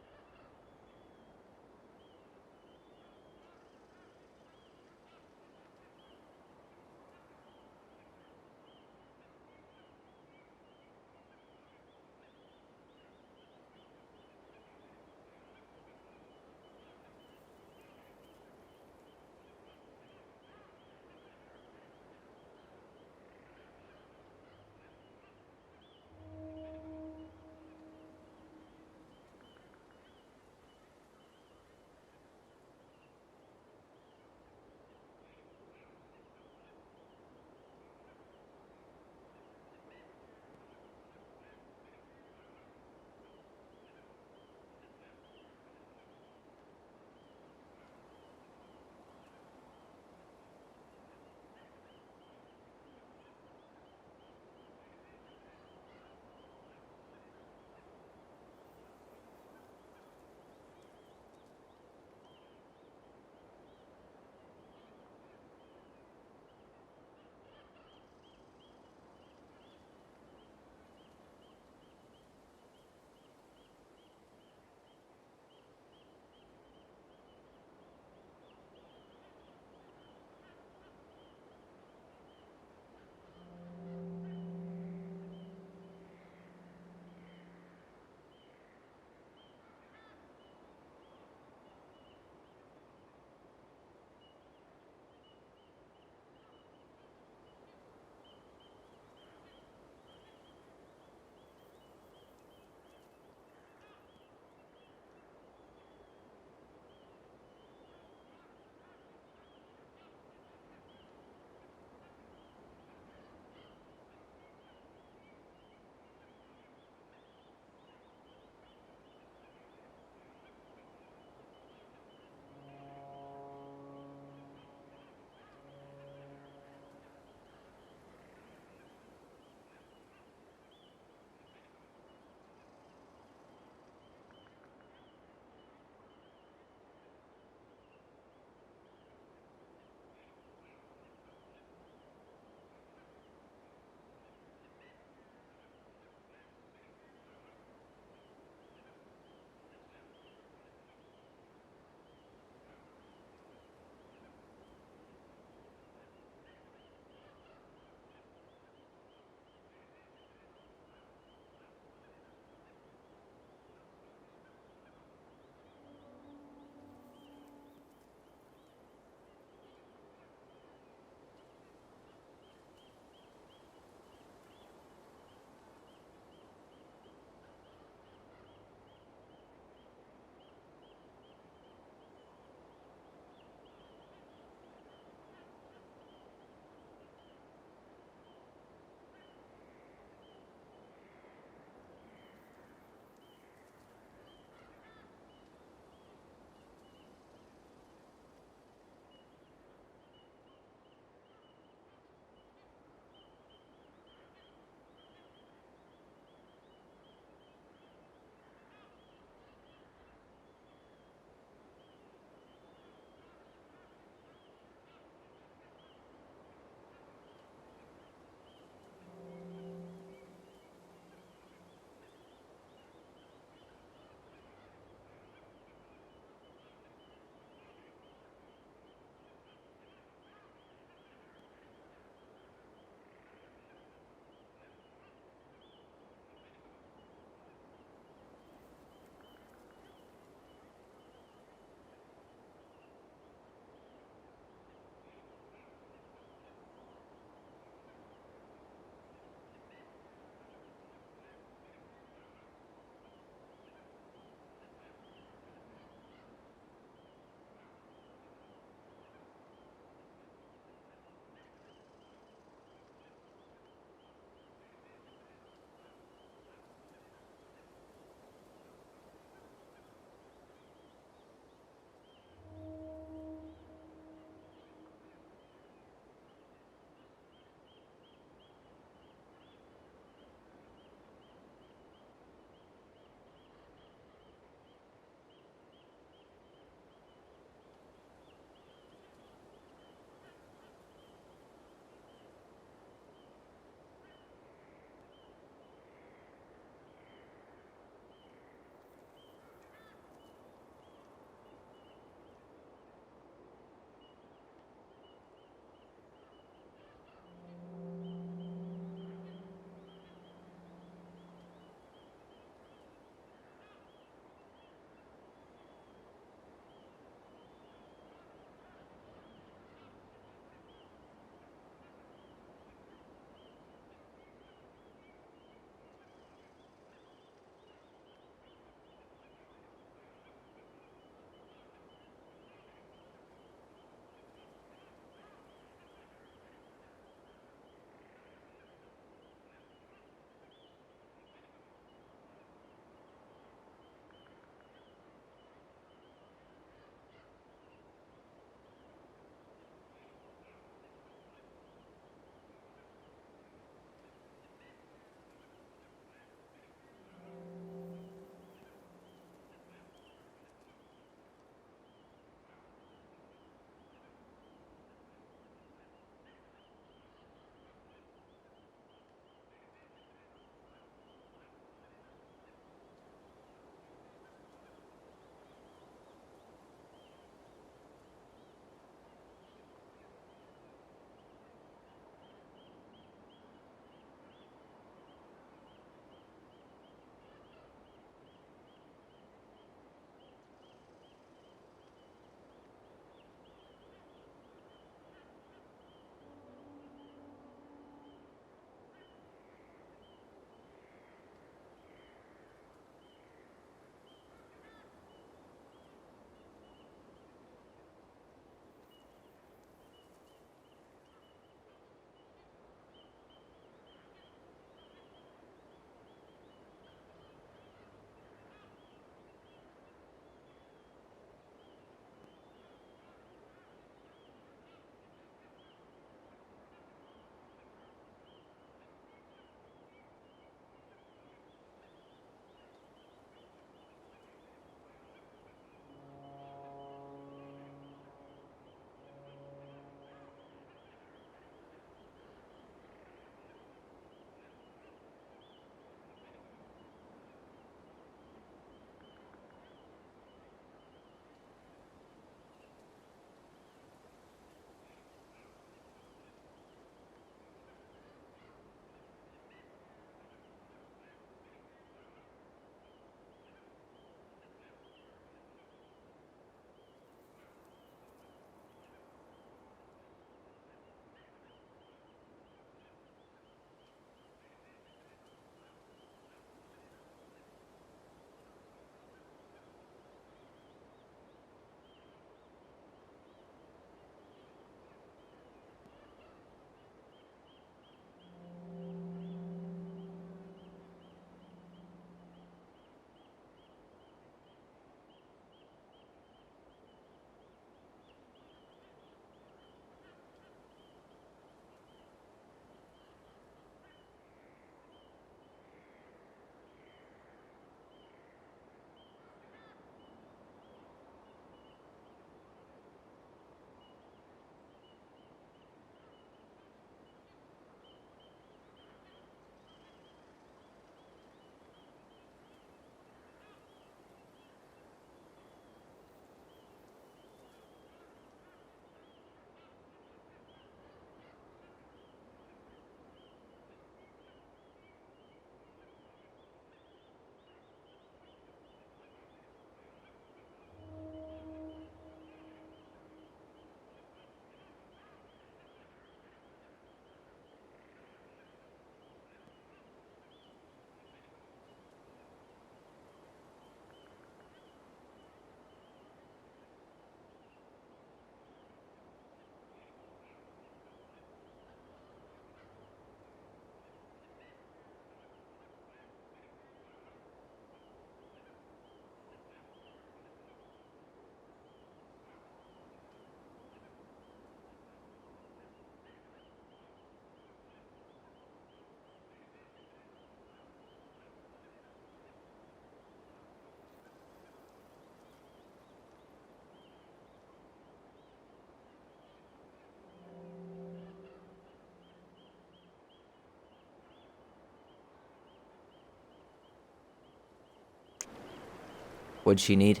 What'd she need?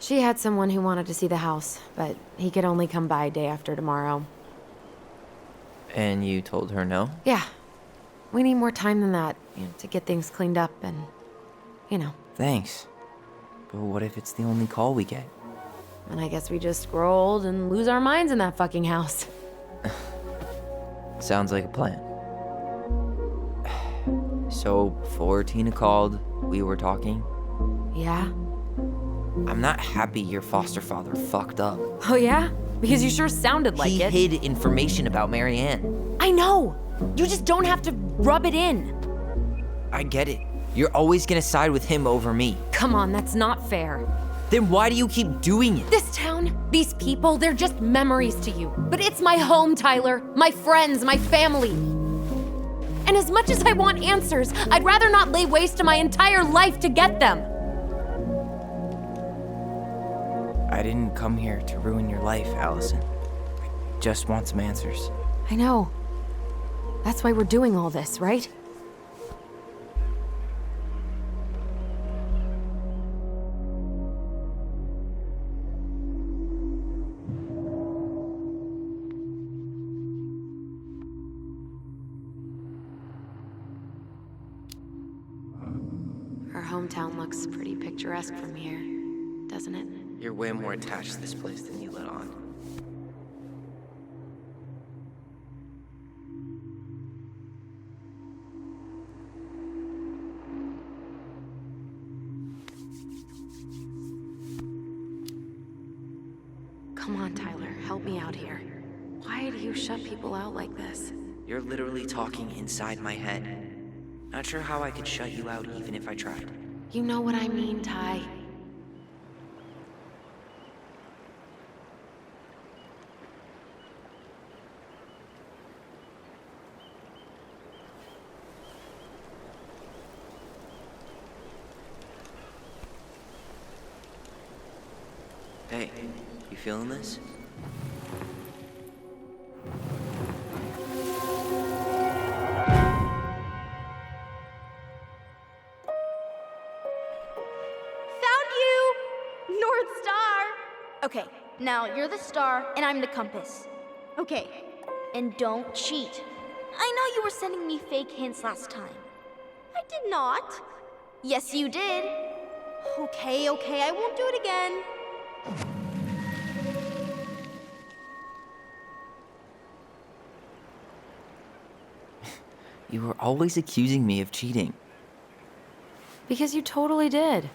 She had someone who wanted to see the house, but he could only come by day after tomorrow.
And you told her no?
Yeah. We need more time than that, to get things cleaned up and,
Thanks. But what if it's the only call we get?
And I guess we just grow old and lose our minds in that fucking house.
Sounds like a plan. So, before Tina called, we were talking.
Yeah?
I'm not happy your foster father fucked up.
Oh yeah? Because you sure sounded like
He
it.
hid information about Marianne.
I know! You just don't have to rub it in.
I get it. You're always gonna side with him over me.
Come on, that's not fair.
Then why do you keep doing it?
This town, these people, they're just memories to you. But it's my home, Tyler. My friends, my family. And as much as I want answers, I'd rather not lay waste to my entire life to get them.
I didn't come here to ruin your life, Allison. I just want some answers.
I know. That's why we're doing all this, right? Our hometown looks pretty picturesque from here, doesn't it?
You're way more attached to this place than you let on.
Come on, Tyler, help me out here. Why do you shut people out like this?
You're literally talking inside my head. Not sure how I could shut you out even if I tried.
You know what I mean, Ty.
Hey, you feeling this?
Found you! North Star! Okay, now you're the star and I'm the compass. Okay, and don't cheat. I know you were sending me fake hints last time. I did not. Yes, you did. Okay, I won't do it again.
You were always accusing me of cheating.
Because you totally did.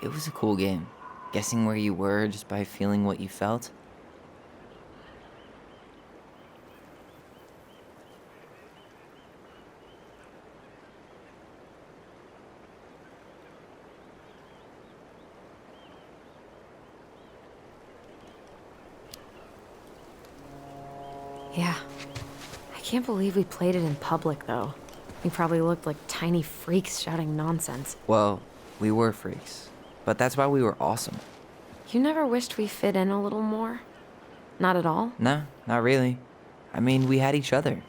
It was a cool game. Guessing where you were just by feeling what you felt.
Yeah. I can't believe we played it in public, though. We probably looked like tiny freaks shouting nonsense.
Well, we were freaks. But that's why we were awesome.
You never wished we fit in a little more? Not at all?
No, not really. I mean, we had each other.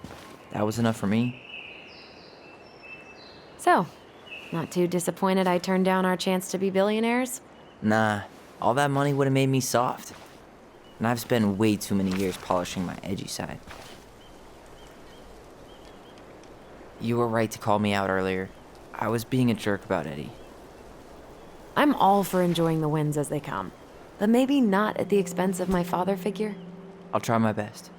That was enough for me.
So, not too disappointed I turned down our chance to be billionaires?
Nah, all that money would have made me soft. And I've spent way too many years polishing my edgy side. You were right to call me out earlier. I was being a jerk about Eddie.
I'm all for enjoying the wins as they come, but maybe not at the expense of my father figure.
I'll try my best.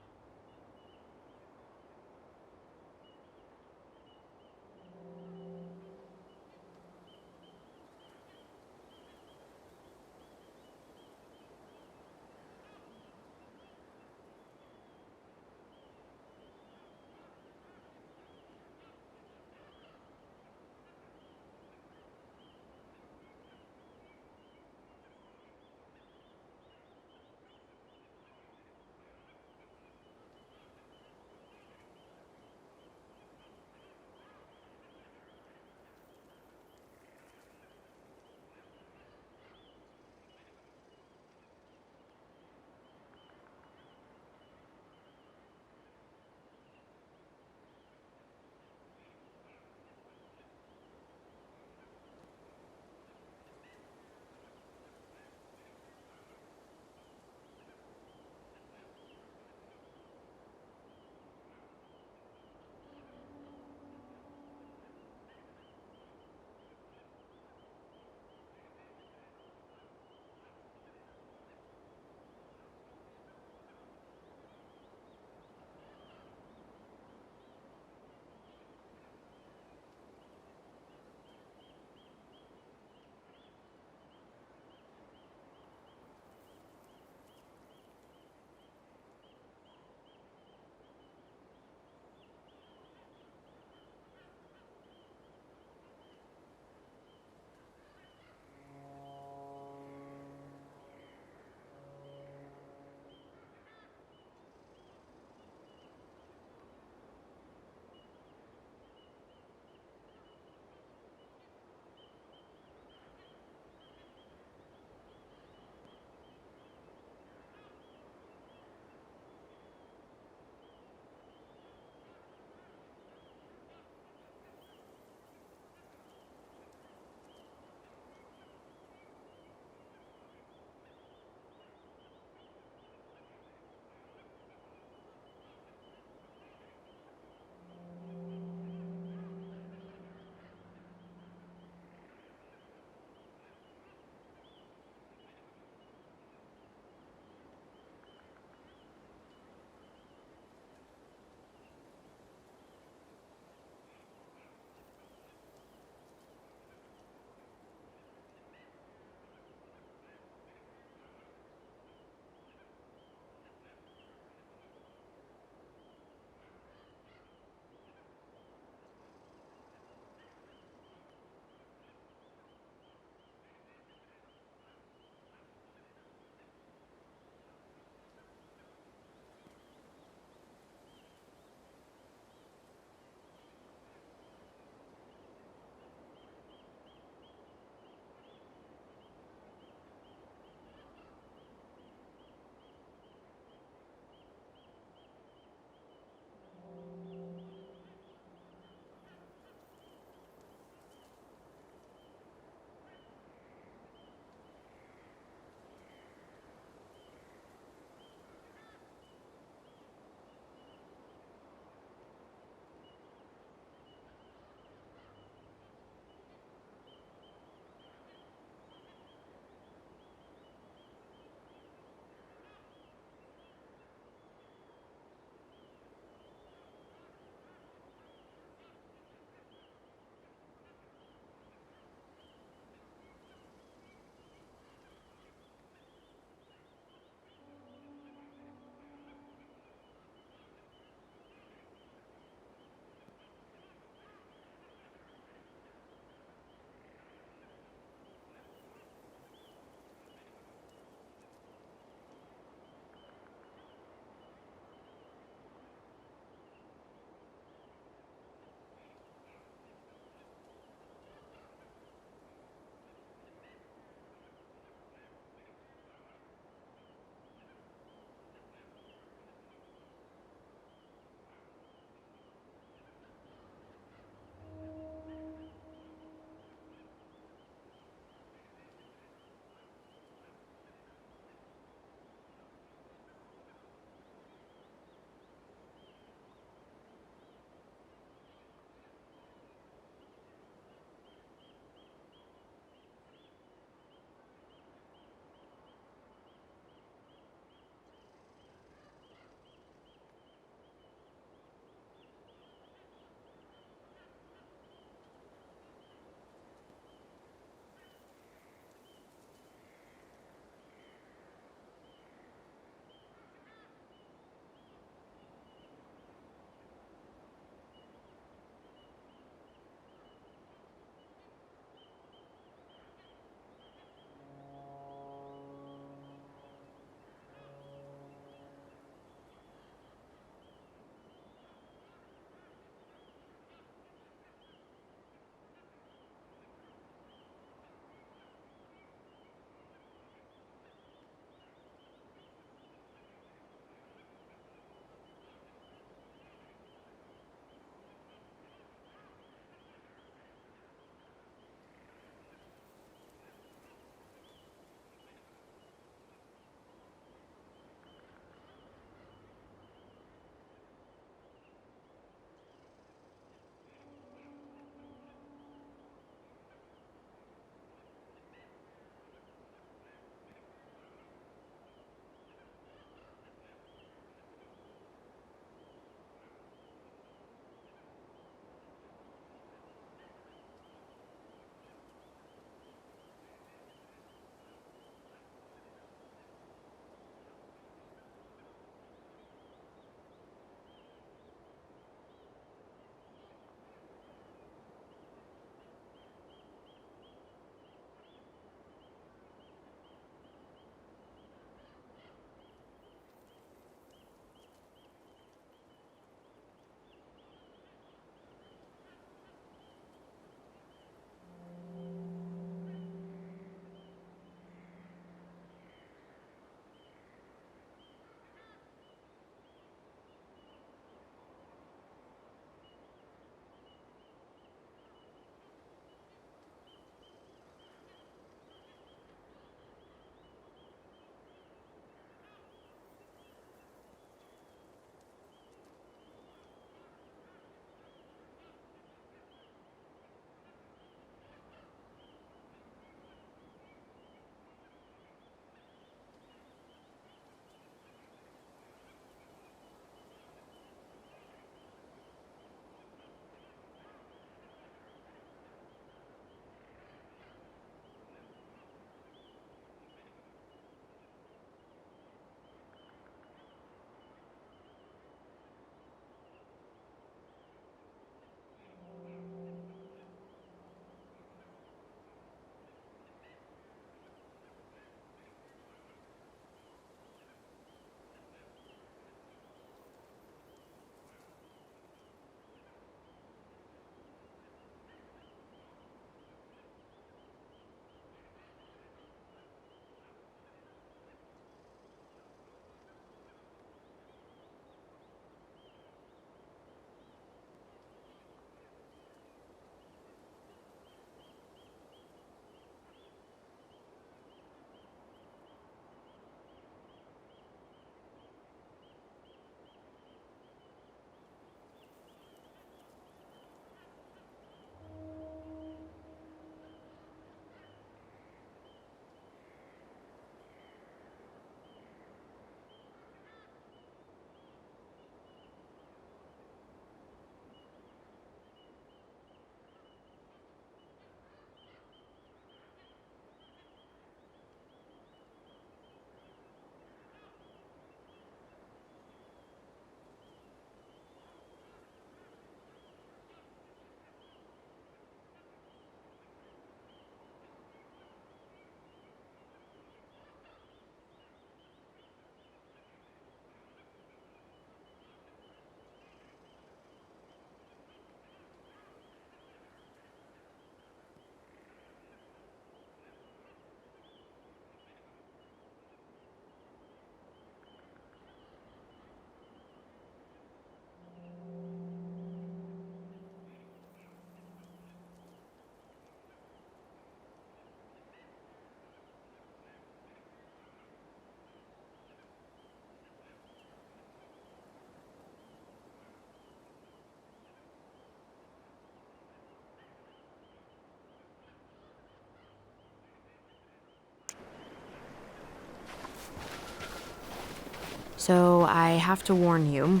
So I have to warn you.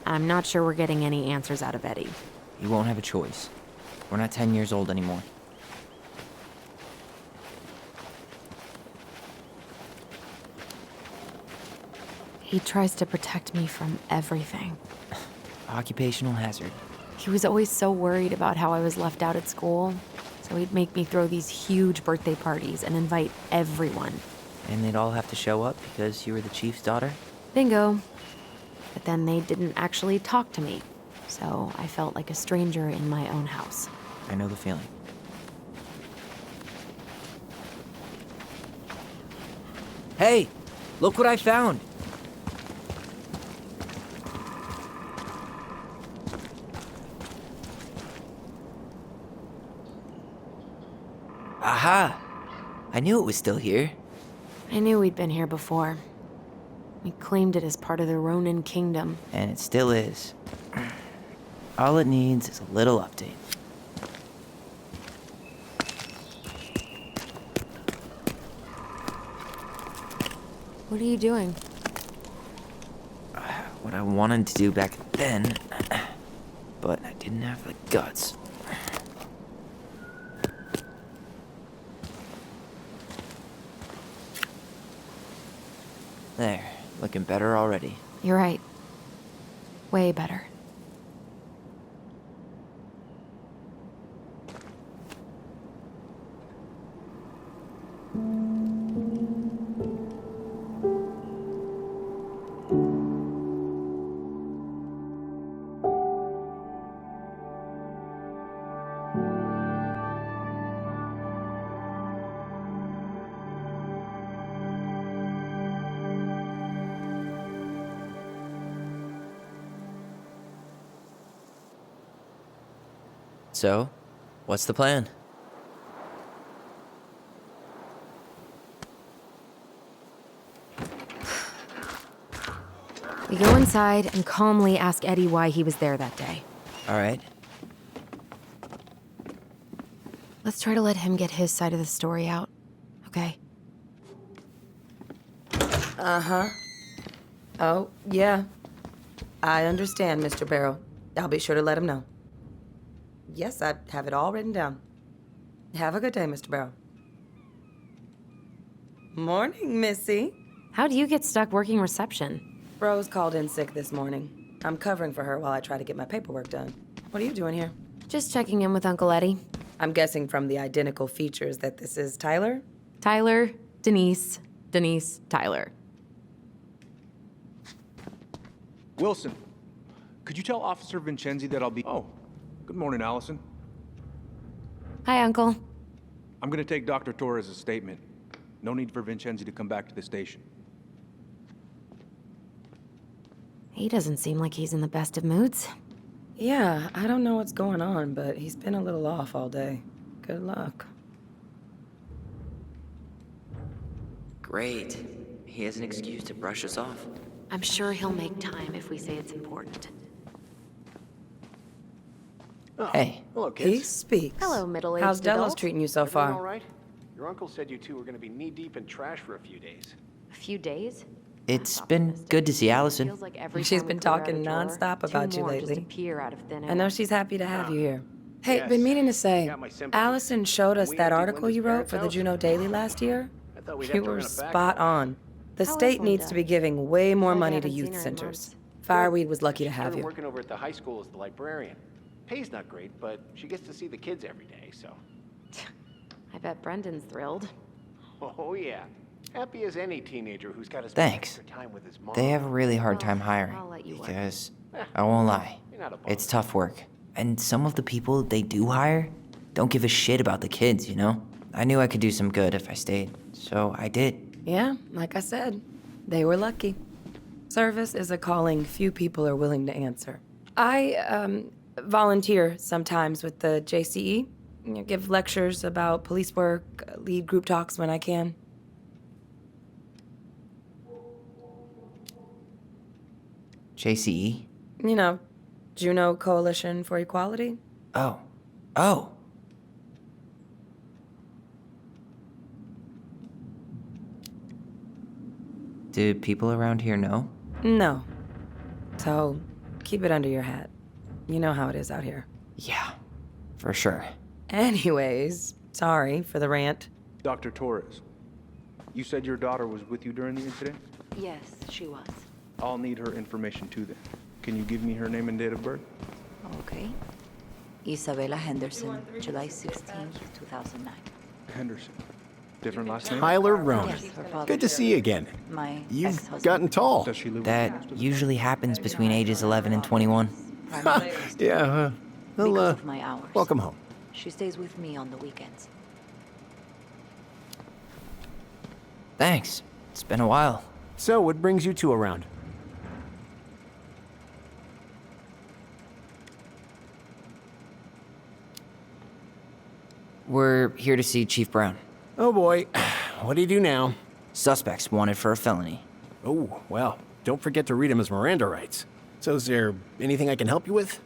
I'm not sure we're getting any answers out of Eddie.
You won't have a choice. We're not 10 years old anymore.
He tries to protect me from everything.
Occupational hazard.
He was always so worried about how I was left out at school, so he'd make me throw these huge birthday parties and invite everyone.
And they'd all have to show up because you were the chief's daughter?
Bingo. But then they didn't actually talk to me, so I felt like a stranger in my own house.
I know the feeling. Hey! Look what I found! Aha! I knew it was still here.
I knew we'd been here before. We claimed it as part of the Ronin Kingdom.
And it still is. All it needs is a little update.
What are you doing?
What I wanted to do back then, but I didn't have the guts. There, looking better already.
You're right. Way better.
So, what's the plan?
We go inside and calmly ask Eddie why he was there that day.
All right.
Let's try to let him get his side of the story out, okay?
Uh-huh. Oh, yeah. I understand, Mr. Barrow. I'll be sure to let him know. Yes, I have it all written down. Have a good day, Mr. Barrow. Morning, Missy.
How'd you get stuck working reception?
Rose called in sick this morning. I'm covering for her while I try to get my paperwork done. What are you doing here?
Just checking in with Uncle Eddie.
I'm guessing from the identical features that this is Tyler?
Tyler, Denise, Denise, Tyler.
Wilson, could you tell Officer Vincenzi that I'll be... Oh, good morning, Allison.
Hi, Uncle.
I'm gonna take Dr. Torres' statement. No need for Vincenzi to come back to the station.
He doesn't seem like he's in the best of moods.
Yeah, I don't know what's going on, but he's been a little off all day. Good luck.
Great. He has an excuse to brush us off.
I'm sure he'll make time if we say it's important.
Hey.
Hello,
He
kids.
speaks.
Hello, middle-aged
How's Delos
adult.
treating you so
Everything all
far?
right? Your uncle said you two were going to be knee-deep in trash for a few days.
A few days?
It's been good to see Allison.
Feels like every
She's
time
been
we clear out
talking
a drawer,
nonstop
two
about you
more
lately.
Just appear out of thin air.
I know she's happy to have you here. Hey,
Yes.
been meaning to say,
Got my sympathy.
Allison showed us
We
that
emptied
article you
Linda's
wrote for the
parents'
Juneau
house.
Daily last year.
I thought we'd
You
have to
were
rent a back
spot
room.
on. The
How is
state needs
Linda?
to be giving way more
Like I
money to
haven't seen
youth
her in
centers.
months.
Fireweed was lucky to
She
have
started
you.
working over at the high school as the librarian. Pay's not great, but she gets to see the kids every day, so.
I bet Brendan's thrilled.
Oh, yeah. Happy as any teenager who's got to spend
Thanks.
extra time with his mom.
They have a really hard time
Well,
hiring
I'll let you work.
because, I won't lie,
You're not a
it's
bum.
tough work. And some of the people they do hire don't give a shit about the kids, you know? I knew I could do some good if I stayed, so I did.
Yeah, like I said, they were lucky. Service is a calling few people are willing to answer. I volunteer sometimes with the JCE. You know, give lectures about police work, lead group talks when I can.
JCE?
You know, Juneau Coalition for Equality.
Oh. Oh! Do people around here know?
No. So, keep it under your hat. You know how it is out here.
Yeah, for sure.
Anyways, sorry for the rant.
Dr. Torres, you said your daughter was with you during the incident?
Yes, she was.
I'll need her information too then. Can you give me her name and date of birth?
Okay. Isabella Henderson, July 16th, 2009.
Henderson. Different last name?
Tyler Ronan.
Yes, her father.
Good to see you again.
My
You've
ex-husband.
gotten tall.
Does she live
That usually happens between ages 11 and 21.
Primary custody.
Yeah, well,
Because of my hours.
welcome home.
She stays with me on the weekends.
Thanks. It's been a while.
So, what brings you two around?
We're here to see Chief Brown.
Oh boy, what do you do now?
Suspects wanted for a felony.
Oh, well, don't forget to read him his Miranda rights. So is there anything I can help you with?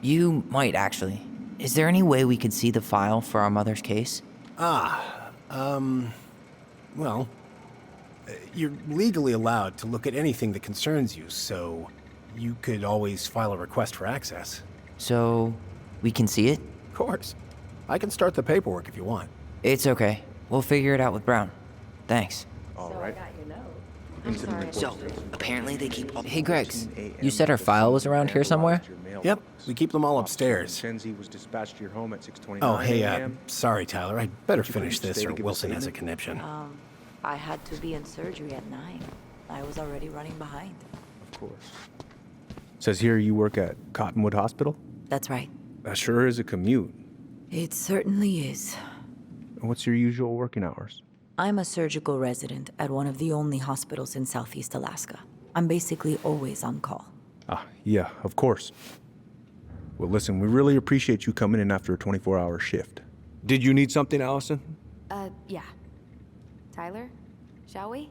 You might, actually. Is there any way we could see the file for our mother's case?
Well, you're legally allowed to look at anything that concerns you, so you could always file a request for access.
So, we can see it?
Of course. I can start the paperwork if you want.
It's okay. We'll figure it out with Brown. Thanks.
All right.
So, apparently they keep all... Hey, Gregs. You said our file was around here somewhere?
Yep, we keep them all upstairs.
Mackenzie was dispatched to your home at 6:29
Oh, hey,
a.m.
sorry, Tyler. I'd better
Could you
finish
please
this
stay
or
to give a
Wilson has a
statement?
conniption.
I had to be in surgery at 9. I was already running behind.
Of course. Says here you work at Cottonwood Hospital?
That's right.
That sure is a commute.
It certainly is.
What's your usual working hours?
I'm a surgical resident at one of the only hospitals in Southeast Alaska. I'm basically always on call.
Ah, yeah, of course. Well, listen, we really appreciate you coming in after a 24-hour shift. Did you need something, Allison?
Yeah. Tyler, shall we?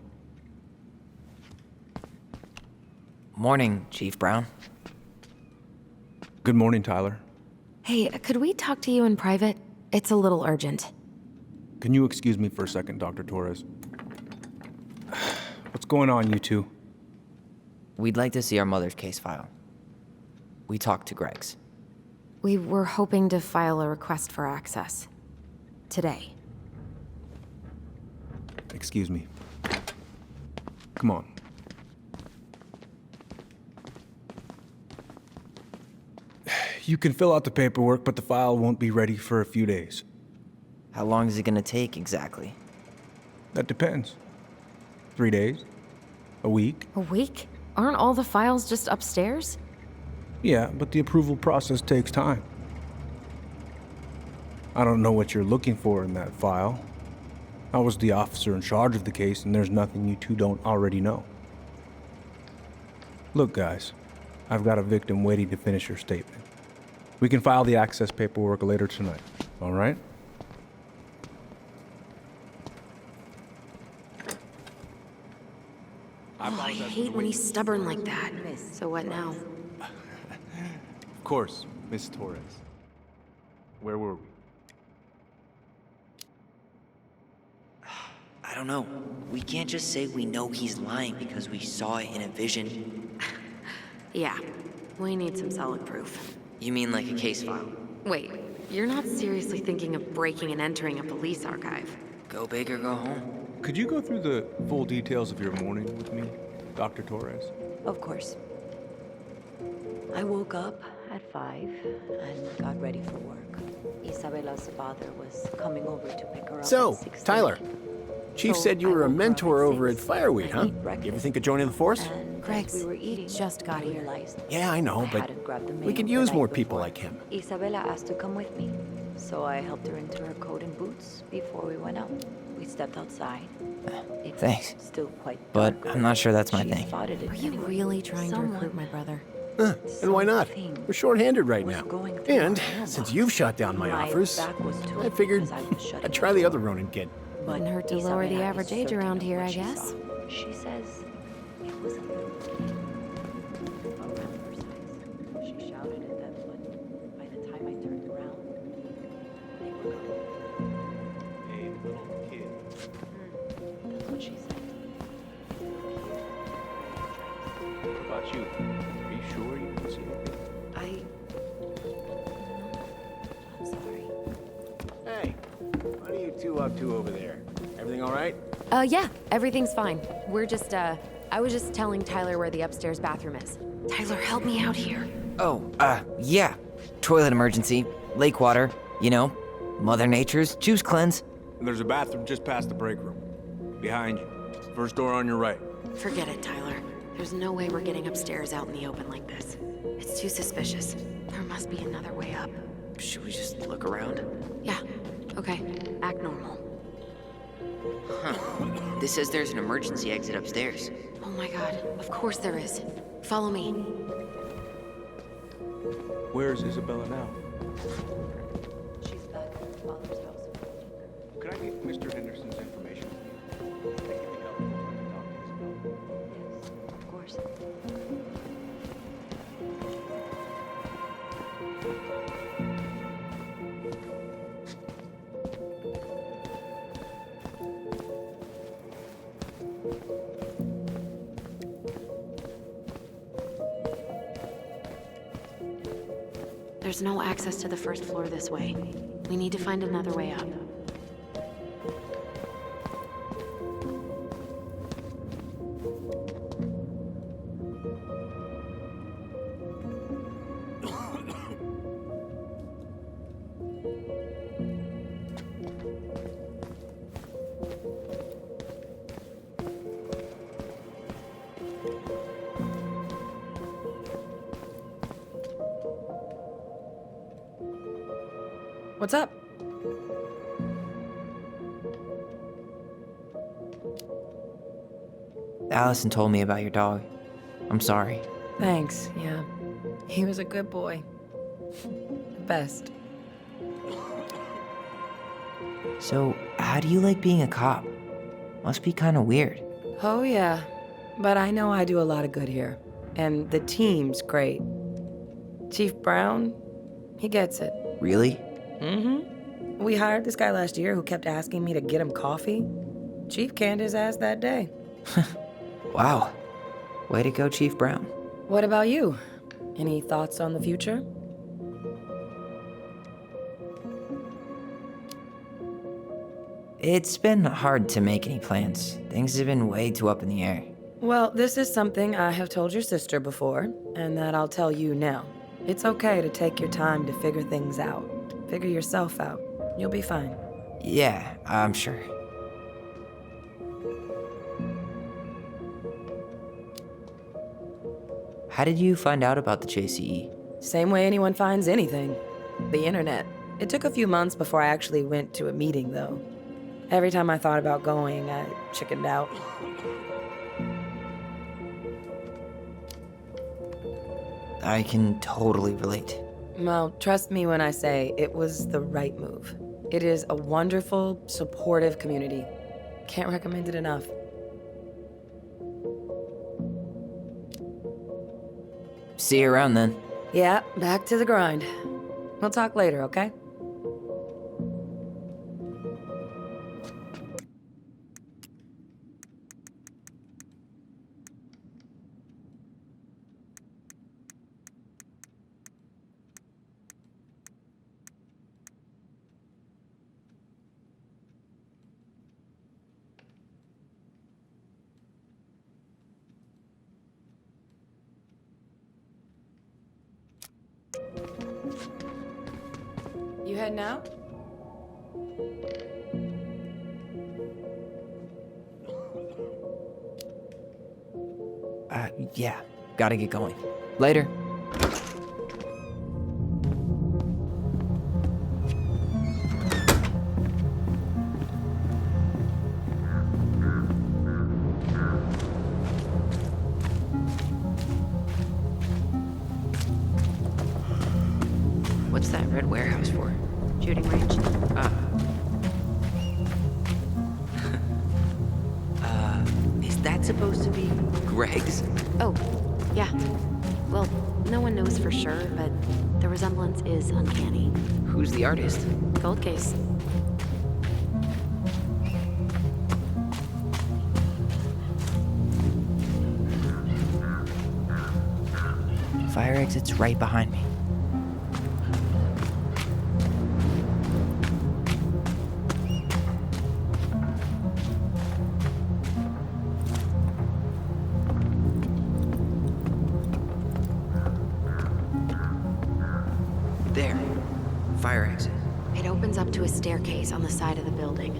Morning, Chief Brown.
Good morning, Tyler.
Hey, could we talk to you in private? It's a little urgent.
Can you excuse me for a second, Dr. Torres? What's going on, you two?
We'd like to see our mother's case file. We talked to Greg's.
We were hoping to file a request for access. Today.
Excuse me. Come on. You can fill out the paperwork, but the file won't be ready for a few days.
How long is it gonna take exactly?
That depends. 3 days? A week?
A week? Aren't all the files just upstairs?
Yeah, but the approval process takes time. I don't know what you're looking for in that file. I was the officer in charge of the case, and there's nothing you two don't already know. Look, guys, I've got a victim waiting to finish her statement. We can file the access paperwork later tonight, all right?
Oh, I hate when he's stubborn like that. So what now?
Of course, Miss Torres. Where were we?
I don't know. We can't just say we know he's lying because we saw it in a vision.
Yeah, we need some solid proof.
You mean like a case file?
Wait, you're not seriously thinking of breaking and entering a police archive?
Go big or go home.
Could you go through the full details of your morning with me, Dr. Torres?
Of course. I woke up at 5 and got ready for work. Isabella's father was coming over to pick her up
So,
at 6:30.
Tyler, Chief
So
said you
I
were a
woke her up
mentor
at
over at
6.
Fireweed,
I
huh?
ate
You ever
breakfast,
think of joining the force?
And
Greg's
as we were eating,
just got
I
here.
realized
Yeah, I know,
I
but
hadn't grabbed the
we
mail
could
the
use
night
more people
before.
like him.
Isabella asked to come with me, so I helped her into her coat and boots before we went out. We stepped outside. It was
Thanks.
still quite
But
dark.
I'm not sure that's my
She
thing.
spotted it
Are you
anyway.
really trying to
Someone
recruit my brother?
And why not?
something
We're short-handed right
was
now.
going through
And
my mailbox.
since you've shot down my offers,
back was to
I
it
figured
because I was shutting
I'd try the
door.
other Ronin kid.
But
Wouldn't hurt to lower the
Isabella
average
is
age
certain
around
of
here,
what
I
she
guess.
saw. She says it was a little kid around her size. She shouted at them, but by the time I turned around, they were gone.
A little
about you? Are you sure you didn't see anything?
I'm sorry.
Hey, what are you two up to over there? Everything all right?
Yeah, everything's fine. We're just, I was just telling Tyler where the upstairs bathroom is. Tyler, help me out here.
Oh, yeah. Toilet emergency. Lake water. You know, Mother Nature's juice cleanse.
There's a bathroom just past the break room. Behind you. First door on your right.
Forget it, Tyler. There's no way we're getting upstairs out in the open like this. It's too suspicious. There must be another way up.
Should we just look around?
Yeah, okay. Act normal.
Huh. This says there's an emergency exit upstairs.
Oh my god, of course there is. Follow me.
Where's Isabella now?
She's back at Father's house.
Could I get Mr. Henderson's information? I think it'd be helpful if I could talk to Isabella.
Yes, of course. There's no access to the first floor this way. We need to find another way up.
What's up?
Allison told me about your dog. I'm sorry.
Thanks, yeah. He was a good boy. The best.
So, how do you like being a cop? Must be kind of weird.
Oh, yeah. But I know I do a lot of good here. And the team's great. Chief Brown, he gets it.
Really?
Mm-hmm. We hired this guy last year who kept asking me to get him coffee. Chief canned his ass that day.
Wow. Way to go, Chief Brown.
What about you? Any thoughts on the future?
It's been hard to make any plans. Things have been way too up in the air.
Well, this is something I have told your sister before, and that I'll tell you now. It's okay to take your time to figure things out. Figure yourself out. You'll be fine.
Yeah, I'm sure. How did you find out about the JCE?
Same way anyone finds anything. The internet. It took a few months before I actually went to a meeting, though. Every time I thought about going, I chickened out.
I can totally relate.
Well, trust me when I say it was the right move. It is a wonderful, supportive community. Can't recommend it enough.
See you around then.
Yeah, back to the grind. We'll talk later, okay? You heading out?
Yeah. Gotta get going. Later. What's that red warehouse for?
Shooting range.
Is that supposed to be Greg's?
Oh, yeah. Well, no one knows for sure, but the resemblance is uncanny.
Who's the artist?
Gold case.
Fire exit's right behind me. There. Fire exit.
It opens up to a staircase on the side of the building,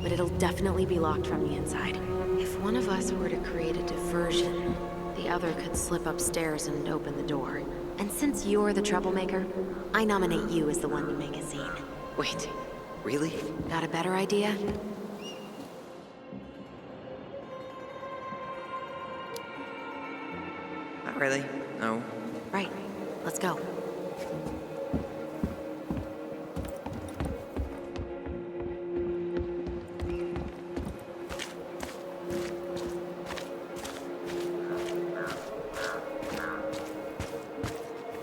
but it'll definitely be locked from the inside. If one of us were to create a diversion, the other could slip upstairs and open the door. And since you're the troublemaker, I nominate you as the one to make a scene.
Wait, really?
Got a better idea?
Not really. No.
Right. Let's go.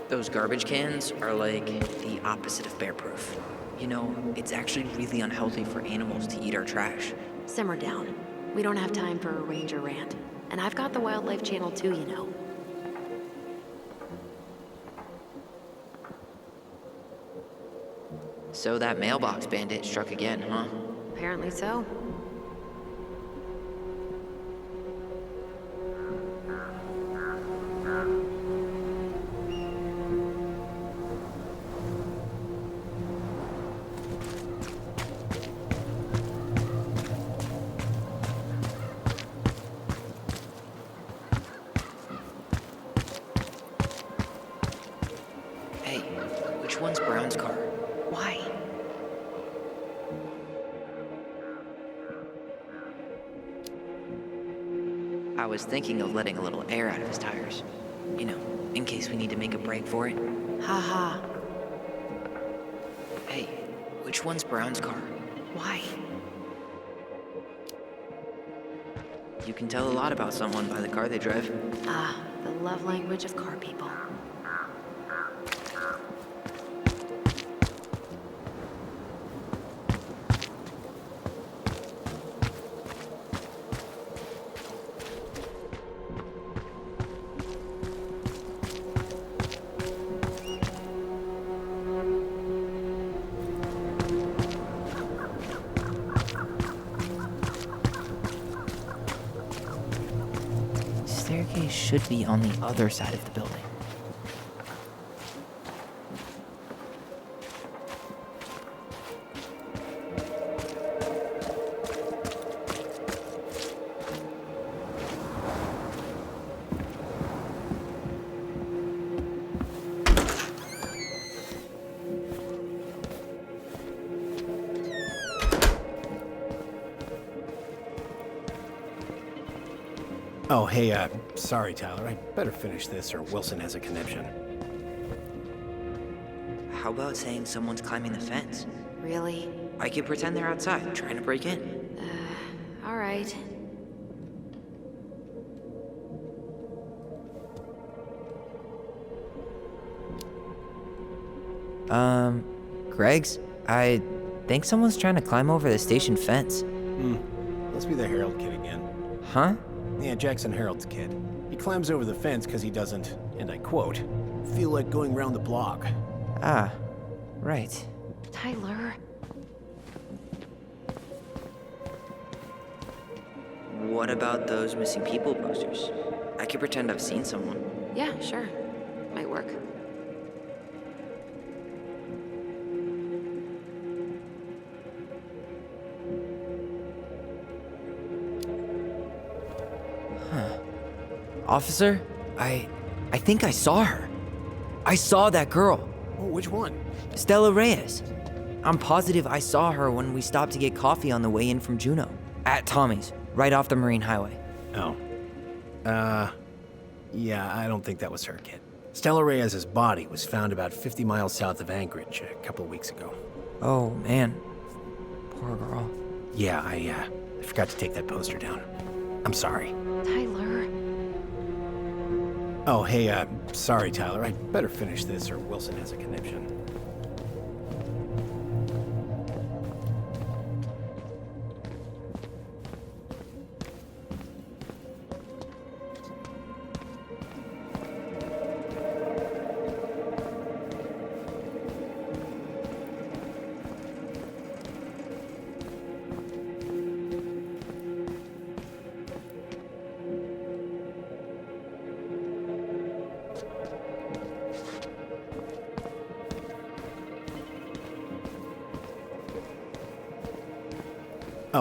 Those garbage cans are like the opposite of bear-proof. You know, it's actually really unhealthy for animals to eat our trash.
Simmer down. We don't have time for a ranger rant. And I've got the Wildlife Channel too, you know.
So that mailbox bandit struck again, huh?
Apparently so.
Hey, which one's Brown's car? Why? I was thinking of letting a little air out of his tires. You know, in case we need to make a break for it.
Haha.
Hey, which one's Brown's car?
Why?
You can tell a lot about someone by the car they drive.
Ah, the love language of car people.
Staircase should be on the other side of the building.
Oh, hey, sorry, Tyler. I better finish this or Wilson has a conniption.
How about saying someone's climbing the fence?
Really?
I could pretend they're outside, trying to break in.
All right.
Greg's? I think someone's trying to climb over the station fence.
Must be the Harold kid again.
Huh?
Yeah, Jackson Harold's kid. He climbs over the fence because he doesn't, and I quote, feel like going round the block.
Ah, right.
Tyler.
What about those missing people posters? I could pretend I've seen someone.
Yeah, sure. Might work.
Officer, I think I saw her. I saw that girl.
Oh, which one?
Stella Reyes. I'm positive I saw her when we stopped to get coffee on the way in from Juneau. At Tommy's, right off the Marine Highway.
Oh. Yeah, I don't think that was her, kid. Stella Reyes' body was found about 50 miles south of Anchorage a couple of weeks ago.
Oh, man. Poor girl.
Yeah, I forgot to take that poster down. I'm sorry.
Tyler.
Oh, hey, sorry, Tyler. I better finish this or Wilson has a conniption.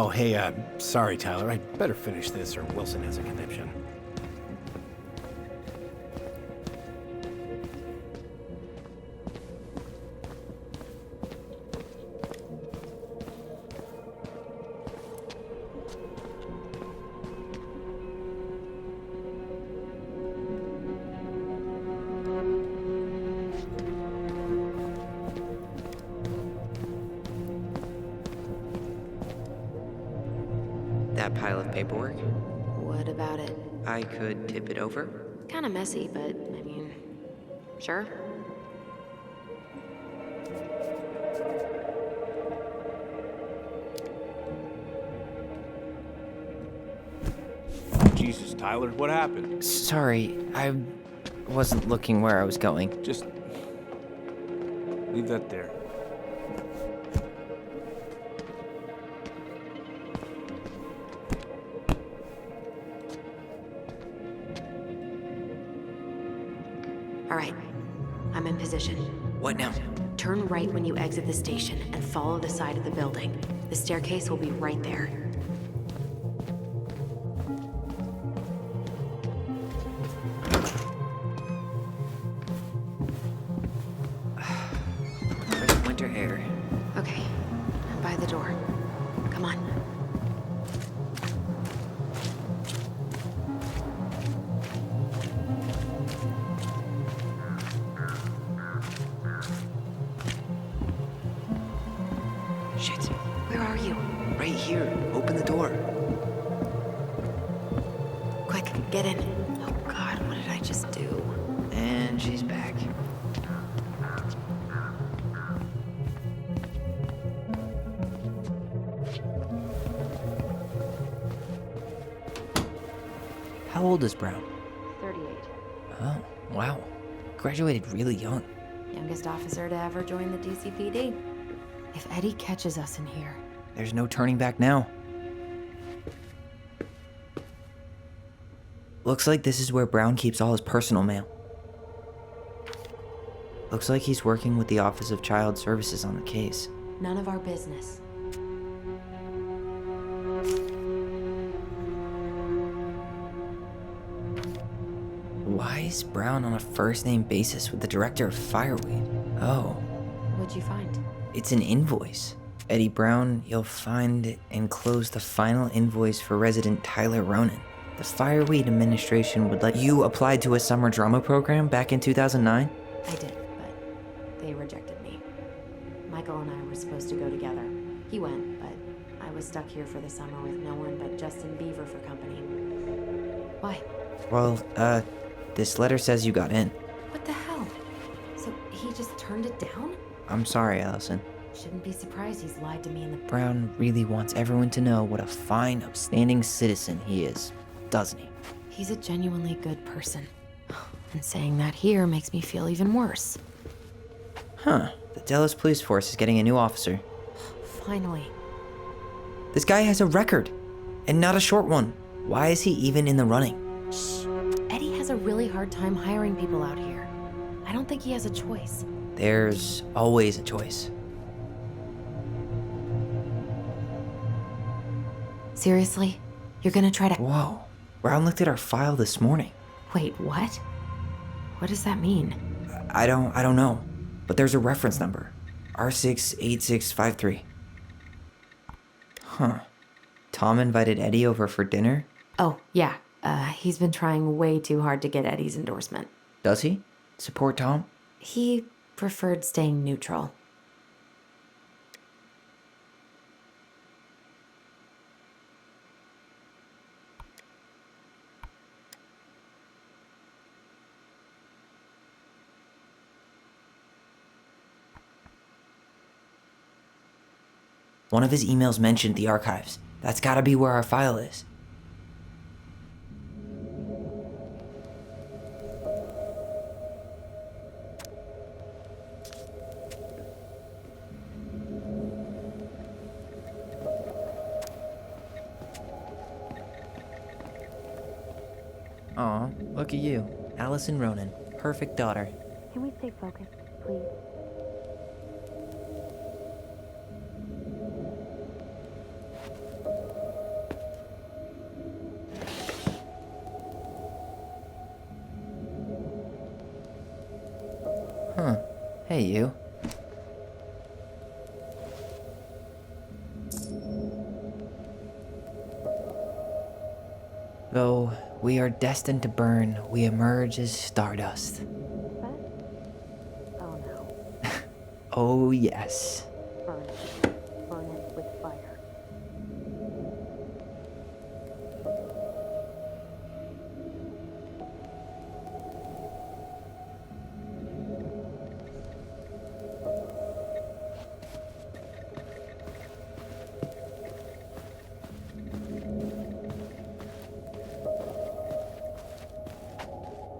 Oh, hey, sorry, Tyler. I'd better finish this or Wilson has a conniption.
That pile of paperwork,
What about it?
I could tip it over.
Kind of messy, but I mean, sure.
Jesus, Tyler, what happened?
Sorry, I wasn't looking where I was going.
Just leave that there.
All right, I'm in position.
What now?
Turn right when you exit the station and follow the side of the building. The staircase will be right there.
Crisp winter air.
Okay, I'm by the door. Come on.
Shit.
Where are you?
Right here. Open the door.
Quick, get in. Oh God, what did I just do?
And she's back. How old is Brown?
38.
Oh, wow. Graduated really young.
Youngest officer to ever join the DCPD. If Eddie catches us in here,
There's no turning back now. Looks like this is where Brown keeps all his personal mail. Looks like he's working with the Office of Child Services on the case.
none of our business.
Why is Brown on a first-name basis with the director of Fireweed? Oh,
What'd you find?
it's an invoice. Eddie Brown, you'll find enclosed the final invoice for resident Tyler Ronan. The Fireweed administration would let you apply to a summer drama program back in 2009?
I did, but they rejected me. Michael and I were supposed to go together. He went, but I was stuck here for the summer with no one but Justin Beaver for company. Why?
Well, this letter says you got in.
What the hell? So he just turned it down?
I'm sorry, Allison.
Shouldn't be surprised he's lied to me in the...
Brown really wants everyone to know what a fine, upstanding citizen he is, doesn't he?
He's a genuinely good person. And saying that here makes me feel even worse.
Huh. The Dallas Police Force is getting a new officer.
Finally.
This guy has a record, and not a short one. Why is he even in the running?
Eddie has a really hard time hiring people out here. I don't think he has a choice.
There's always a choice.
Seriously? You're gonna try to...
Whoa. Brown looked at our file this morning.
Wait, what? What does that mean?
I don't know. But there's a reference number. R68653. Huh. Tom invited Eddie over for dinner?
Oh, yeah. He's been trying way too hard to get Eddie's endorsement.
Does he? Support Tom?
He preferred staying neutral.
One of his emails mentioned the archives. That's gotta be where our file is. Aw, look at you. Allison Ronan. Perfect daughter.
Can we stay focused, please?
Hey, you. Though we are destined to burn, we emerge as stardust.
Oh no.
Oh, yes.
Burn it. Burn it with fire.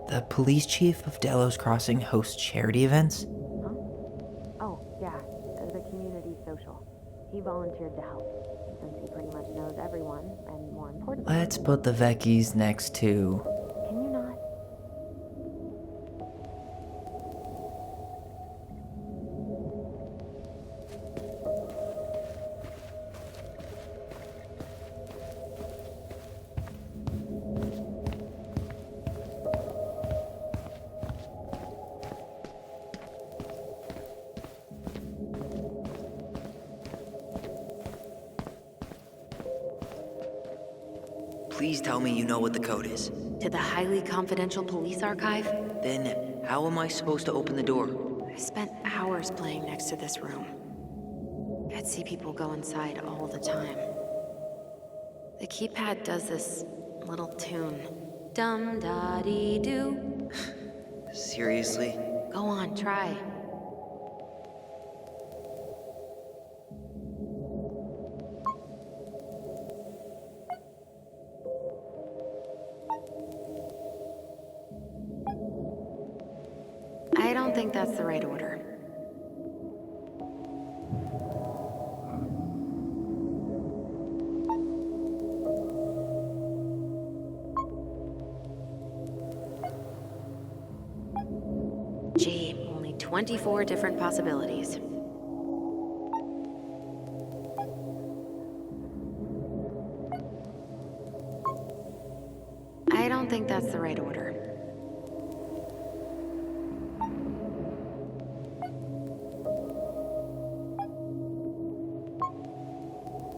The police chief of Delos Crossing hosts charity events?
Oh, yeah, the community social. He volunteered to help, since he pretty much knows everyone, and more importantly...
Let's put the Vecchies next to...
Can you not?
Please tell me you know what the code is.
To the highly confidential police archive?
Then, how am I supposed to open the door?
I spent hours playing next to this room. I'd see people go inside all the time. The keypad does this little tune. Dum-da-dee-doo.
Seriously?
Go on, try. I don't think that's the right order. Gee, only 24 different possibilities. I don't think that's the right order.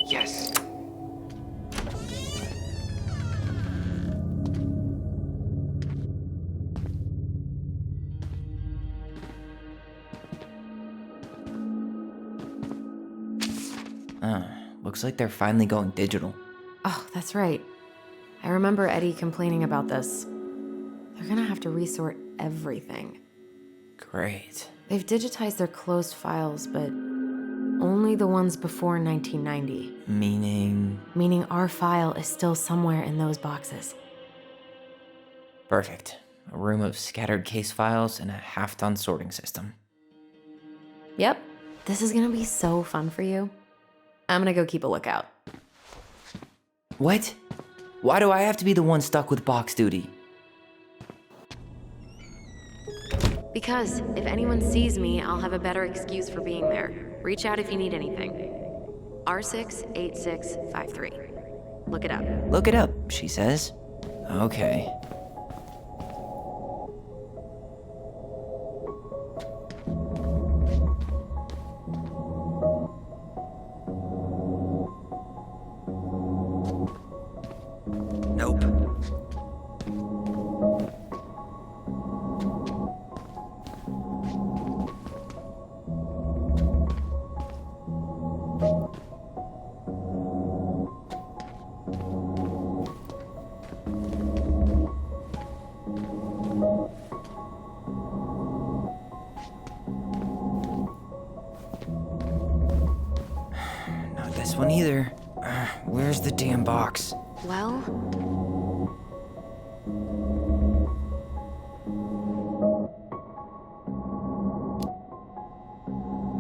Yes. Looks like they're finally going digital.
Oh, that's right. I remember Eddie complaining about this. They're gonna have to resort everything.
Great.
They've digitized their closed files, but only the ones before 1990. Meaning our file is still somewhere in those boxes.
Perfect. A room of scattered case files and a half-done sorting system.
Yep. This is gonna be so fun for you. I'm gonna go keep a lookout.
What? Why do I have to be the one stuck with box duty?
Because if anyone sees me, I'll have a better excuse for being there. Reach out if you need anything. R68653. Look it up.
Look it up, she says. Okay. Nope. Not this one either. Where's the damn box?
Well,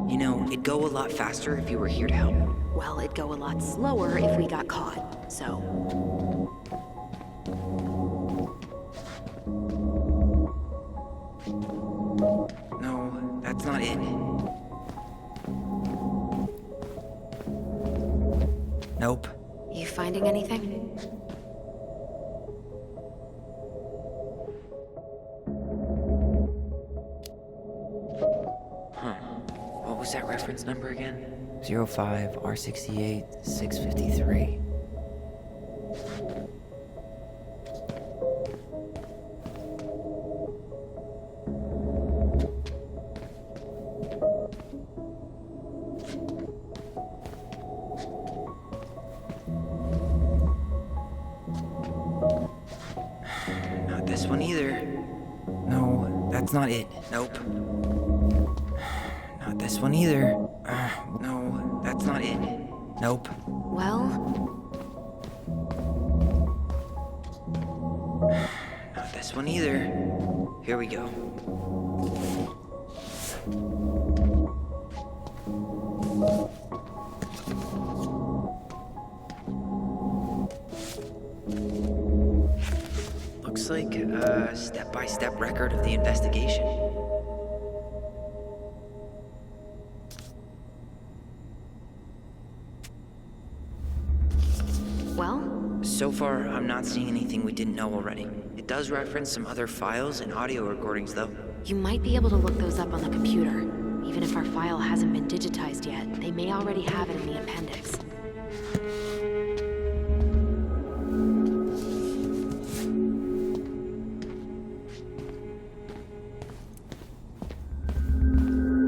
You know, it'd go a lot faster if you were here to help.
well, it'd go a lot slower if we got caught, so...
No, that's not it. Nope.
You finding anything?
reference number again? 05 R68 653. Not this one either. No, that's not it. Nope. Not this one either. No, that's not it. Nope.
Well,
Not this one either. Here we go. Looks like a step-by-step record of the investigation.
well,
So far, I'm not seeing anything we didn't know already. It does reference some other files and audio recordings, though.
you might be able to look those up on the computer. Even if our file hasn't been digitized yet, they may already have it in the appendix.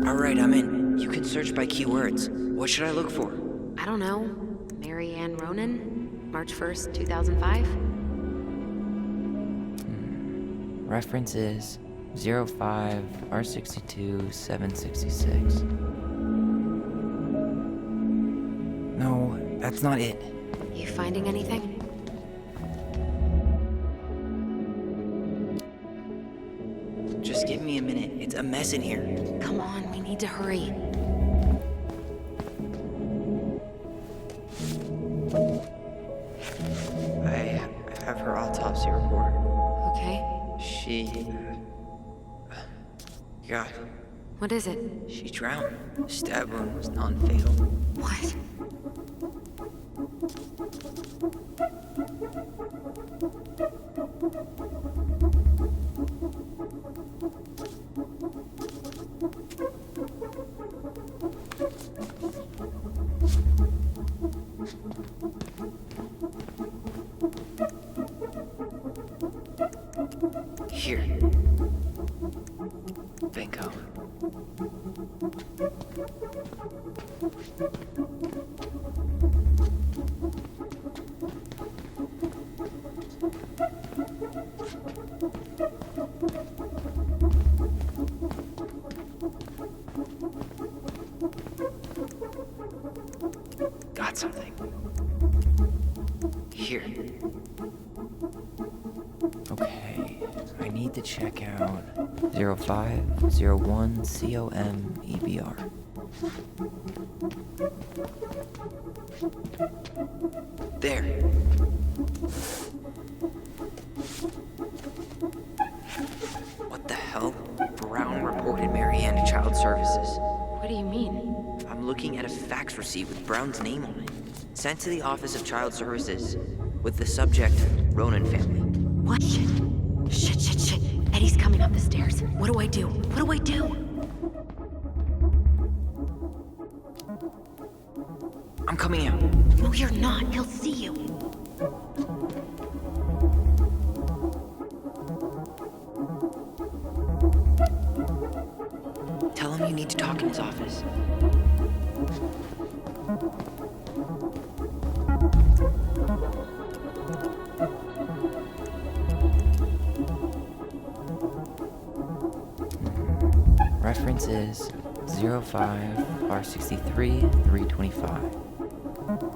All right, I'm in. You can search by keywords. What should I look for?
I don't know. Mary Ann Ronan? March 1st, 2005?
Reference is 05 R62 766. No, that's not it.
You finding anything?
Just give me a minute. It's a mess in here.
Come on, we need to hurry.
I have her autopsy report.
Okay.
She... God,
What is it?
she drowned. Stab wound was non-fatal.
What?
Here. Bingo. Got something. Here. Okay, I need to check out 0501 COM-EBR. There. What the hell? Brown reported Mary Ann to Child Services.
What do you mean?
I'm looking at a fax receipt with Brown's name on it. Sent to the Office of Child Services with the subject, Ronan family.
What? Shit. Eddie's coming up the stairs. What do I do? What do I do?
I'm coming out.
No, you're not. He'll see you.
Tell him you need to talk in his office. Reference is 05 R63 325.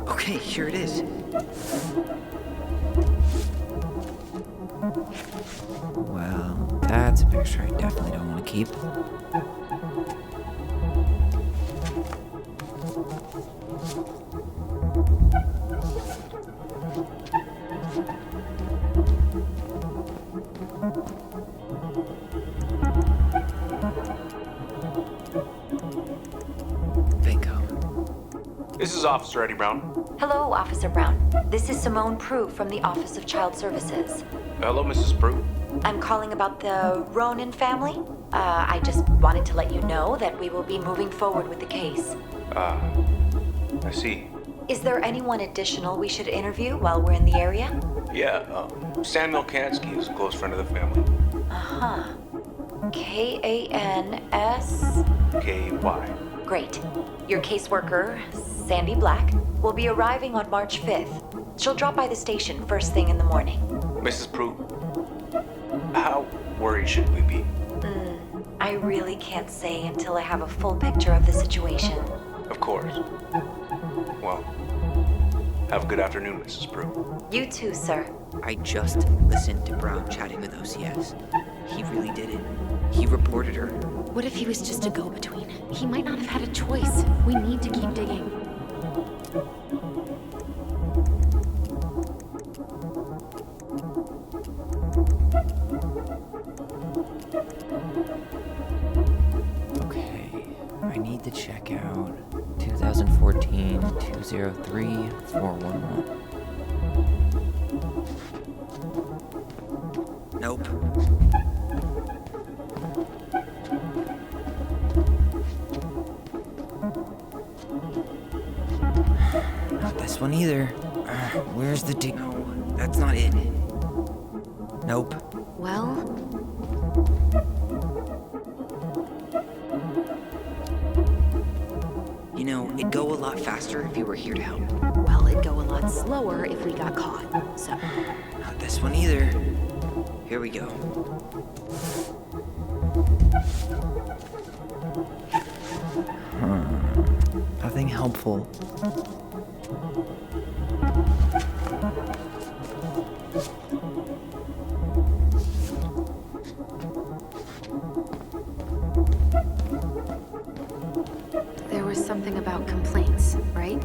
Okay, here it is. Well, that's a picture I definitely don't want to keep.
This is Officer Eddie Brown.
Hello, Officer Brown. This is Simone Prue from the Office of Child Services.
Hello, Mrs. Prue.
I'm calling about the Ronan family. I just wanted to let you know that we will be moving forward with the case.
I see.
Is there anyone additional we should interview while we're in the area?
Yeah, Samuel Kansky is a close friend of the family.
Uh-huh. K-A-N-S...
K-Y.
Great. Your caseworker, Sandy Black, will be arriving on March 5th. She'll drop by the station first thing in the morning.
Mrs. Prue, how worried should we be?
I really can't say until I have a full picture of the situation.
Of course. Well, have a good afternoon, Mrs. Prue.
You too, sir.
I just listened to Brown chatting with OCS. He really did it. He reported her.
What if he was just a go-between? He might not have had a choice. We need to keep digging.
Okay, I need to check out 2014-203-411. Nope. Not this one either. Where's the No, that's not it. Nope.
Well,
You know, it'd go a lot faster if you were here to help.
well, it'd go a lot slower if we got caught. So,
Not this one either. Here we go. Nothing helpful.
there was something about complaints, right?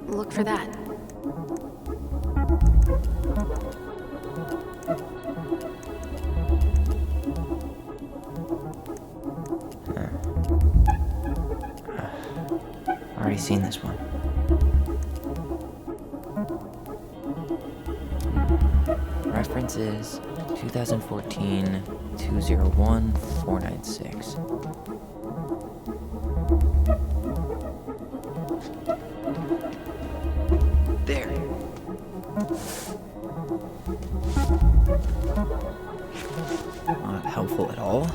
Look for that.
Already seen this one. Reference is 2014-201-496. There. Not helpful at all.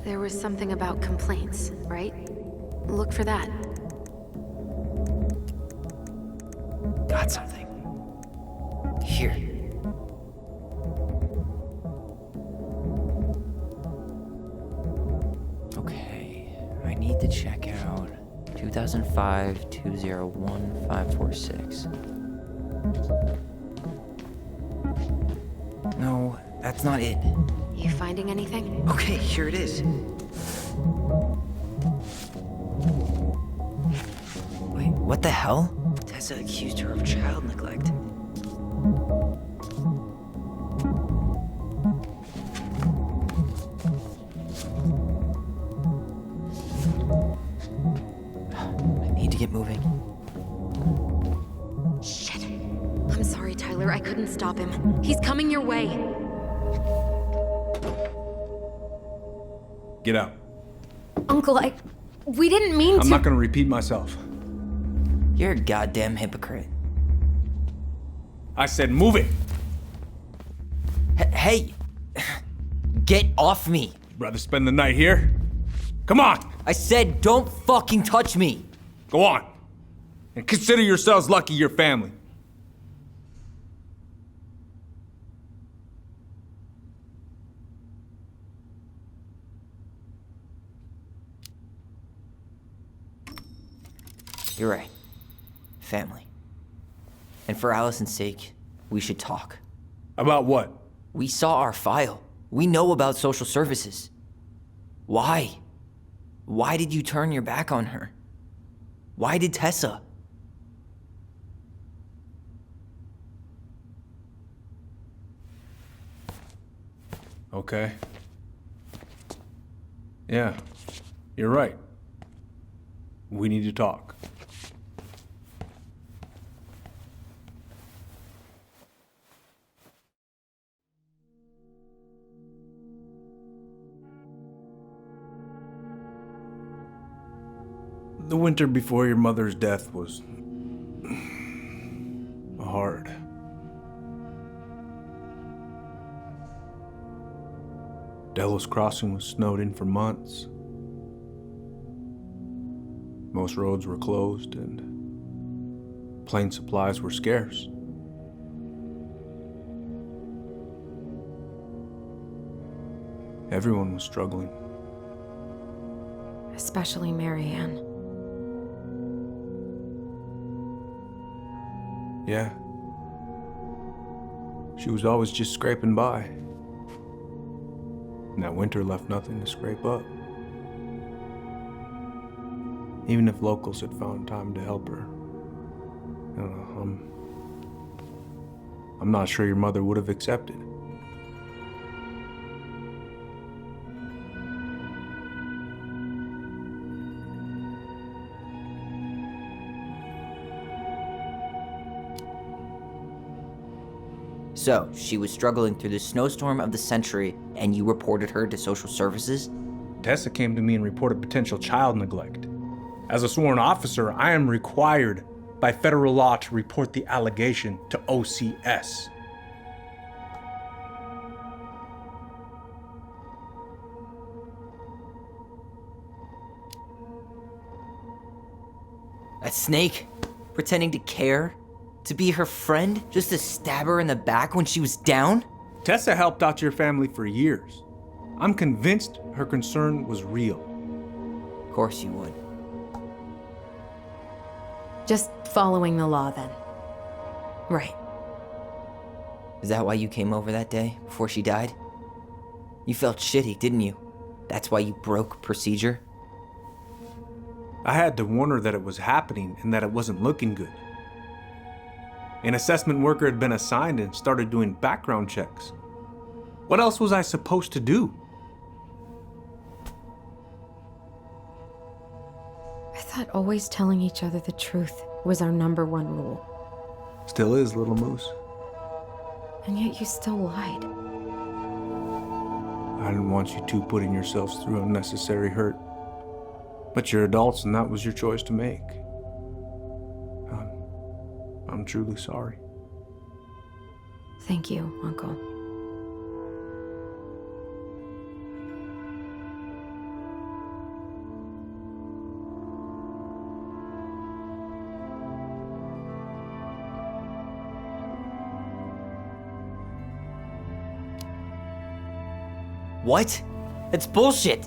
There was something about complaints, right? Look for that.
Got something. Here. Okay, I need to check out 2005-201-546. No, that's not it.
You finding anything?
Okay, here it is. Wait, what the hell? Tessa accused her of child neglect. I need to get moving.
Shit. I'm sorry, Tyler. I couldn't stop him. He's coming your way.
Get out.
Uncle, we didn't mean to.
I'm not gonna repeat myself.
You're a goddamn hypocrite.
I said move it.
Hey! Get off me!
Rather spend the night here? Come on!
I said don't fucking touch me!
Go on. And consider yourselves lucky you're family.
You're right. Family. And for Allison's sake, we should talk.
About what?
We saw our file. We know about social services. Why? Why did you turn your back on her? Why did Tessa?
Okay. Yeah, you're right. We need to talk. The winter before your mother's death was hard. Delos Crossing was snowed in for months. Most roads were closed and plane supplies were scarce. Everyone was struggling.
Especially Marianne.
Yeah. She was always just scraping by. And that winter left nothing to scrape up. Even if locals had found time to help her. I don't know, I'm not sure your mother would have accepted.
So, she was struggling through the snowstorm of the century, and you reported her to social services?
Tessa came to me and reported potential child neglect. As a sworn officer, I am required by federal law to report the allegation to OCS.
That snake? Pretending to care? To be her friend? Just to stab her in the back when she was down?
Tessa helped out your family for years. I'm convinced her concern was real.
Of course you would.
Just following the law then. Right.
Is that why you came over that day, before she died? You felt shitty, didn't you? That's why you broke procedure?
I had to warn her that it was happening and that it wasn't looking good. An assessment worker had been assigned and started doing background checks. What else was I supposed to do?
I thought always telling each other the truth was our number one rule.
Still is, little moose.
And yet you still lied.
I didn't want you two putting yourselves through unnecessary hurt. But you're adults and that was your choice to make. I'm truly sorry.
Thank you, Uncle.
What? That's bullshit!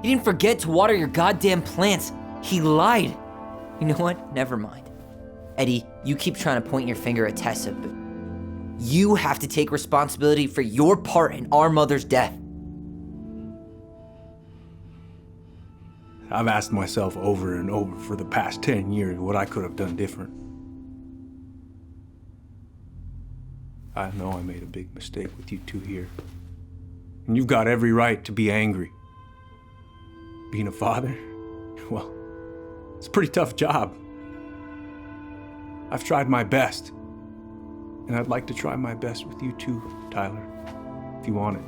He didn't forget to water your goddamn plants. He lied. You know what? Never mind. Eddie, you keep trying to point your finger at Tessa, but you have to take responsibility for your part in our mother's death.
I've asked myself over and over for the past 10 years what I could have done different. I know I made a big mistake with you two here. And you've got every right to be angry. Being a father, well, it's a pretty tough job. I've tried my best. And I'd like to try my best with you too, Tyler, if you want it.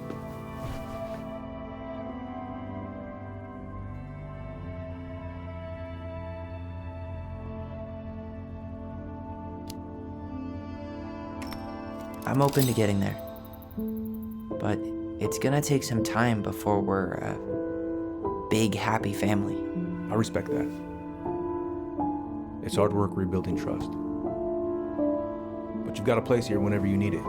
I'm open to getting there. But it's gonna take some time before we're a big, happy family.
I respect that. It's hard work rebuilding trust. But you've got a place here whenever you need it.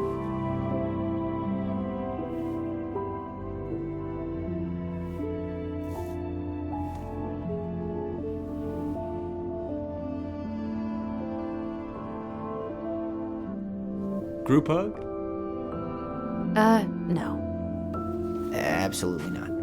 Group hug?
No.
Absolutely not.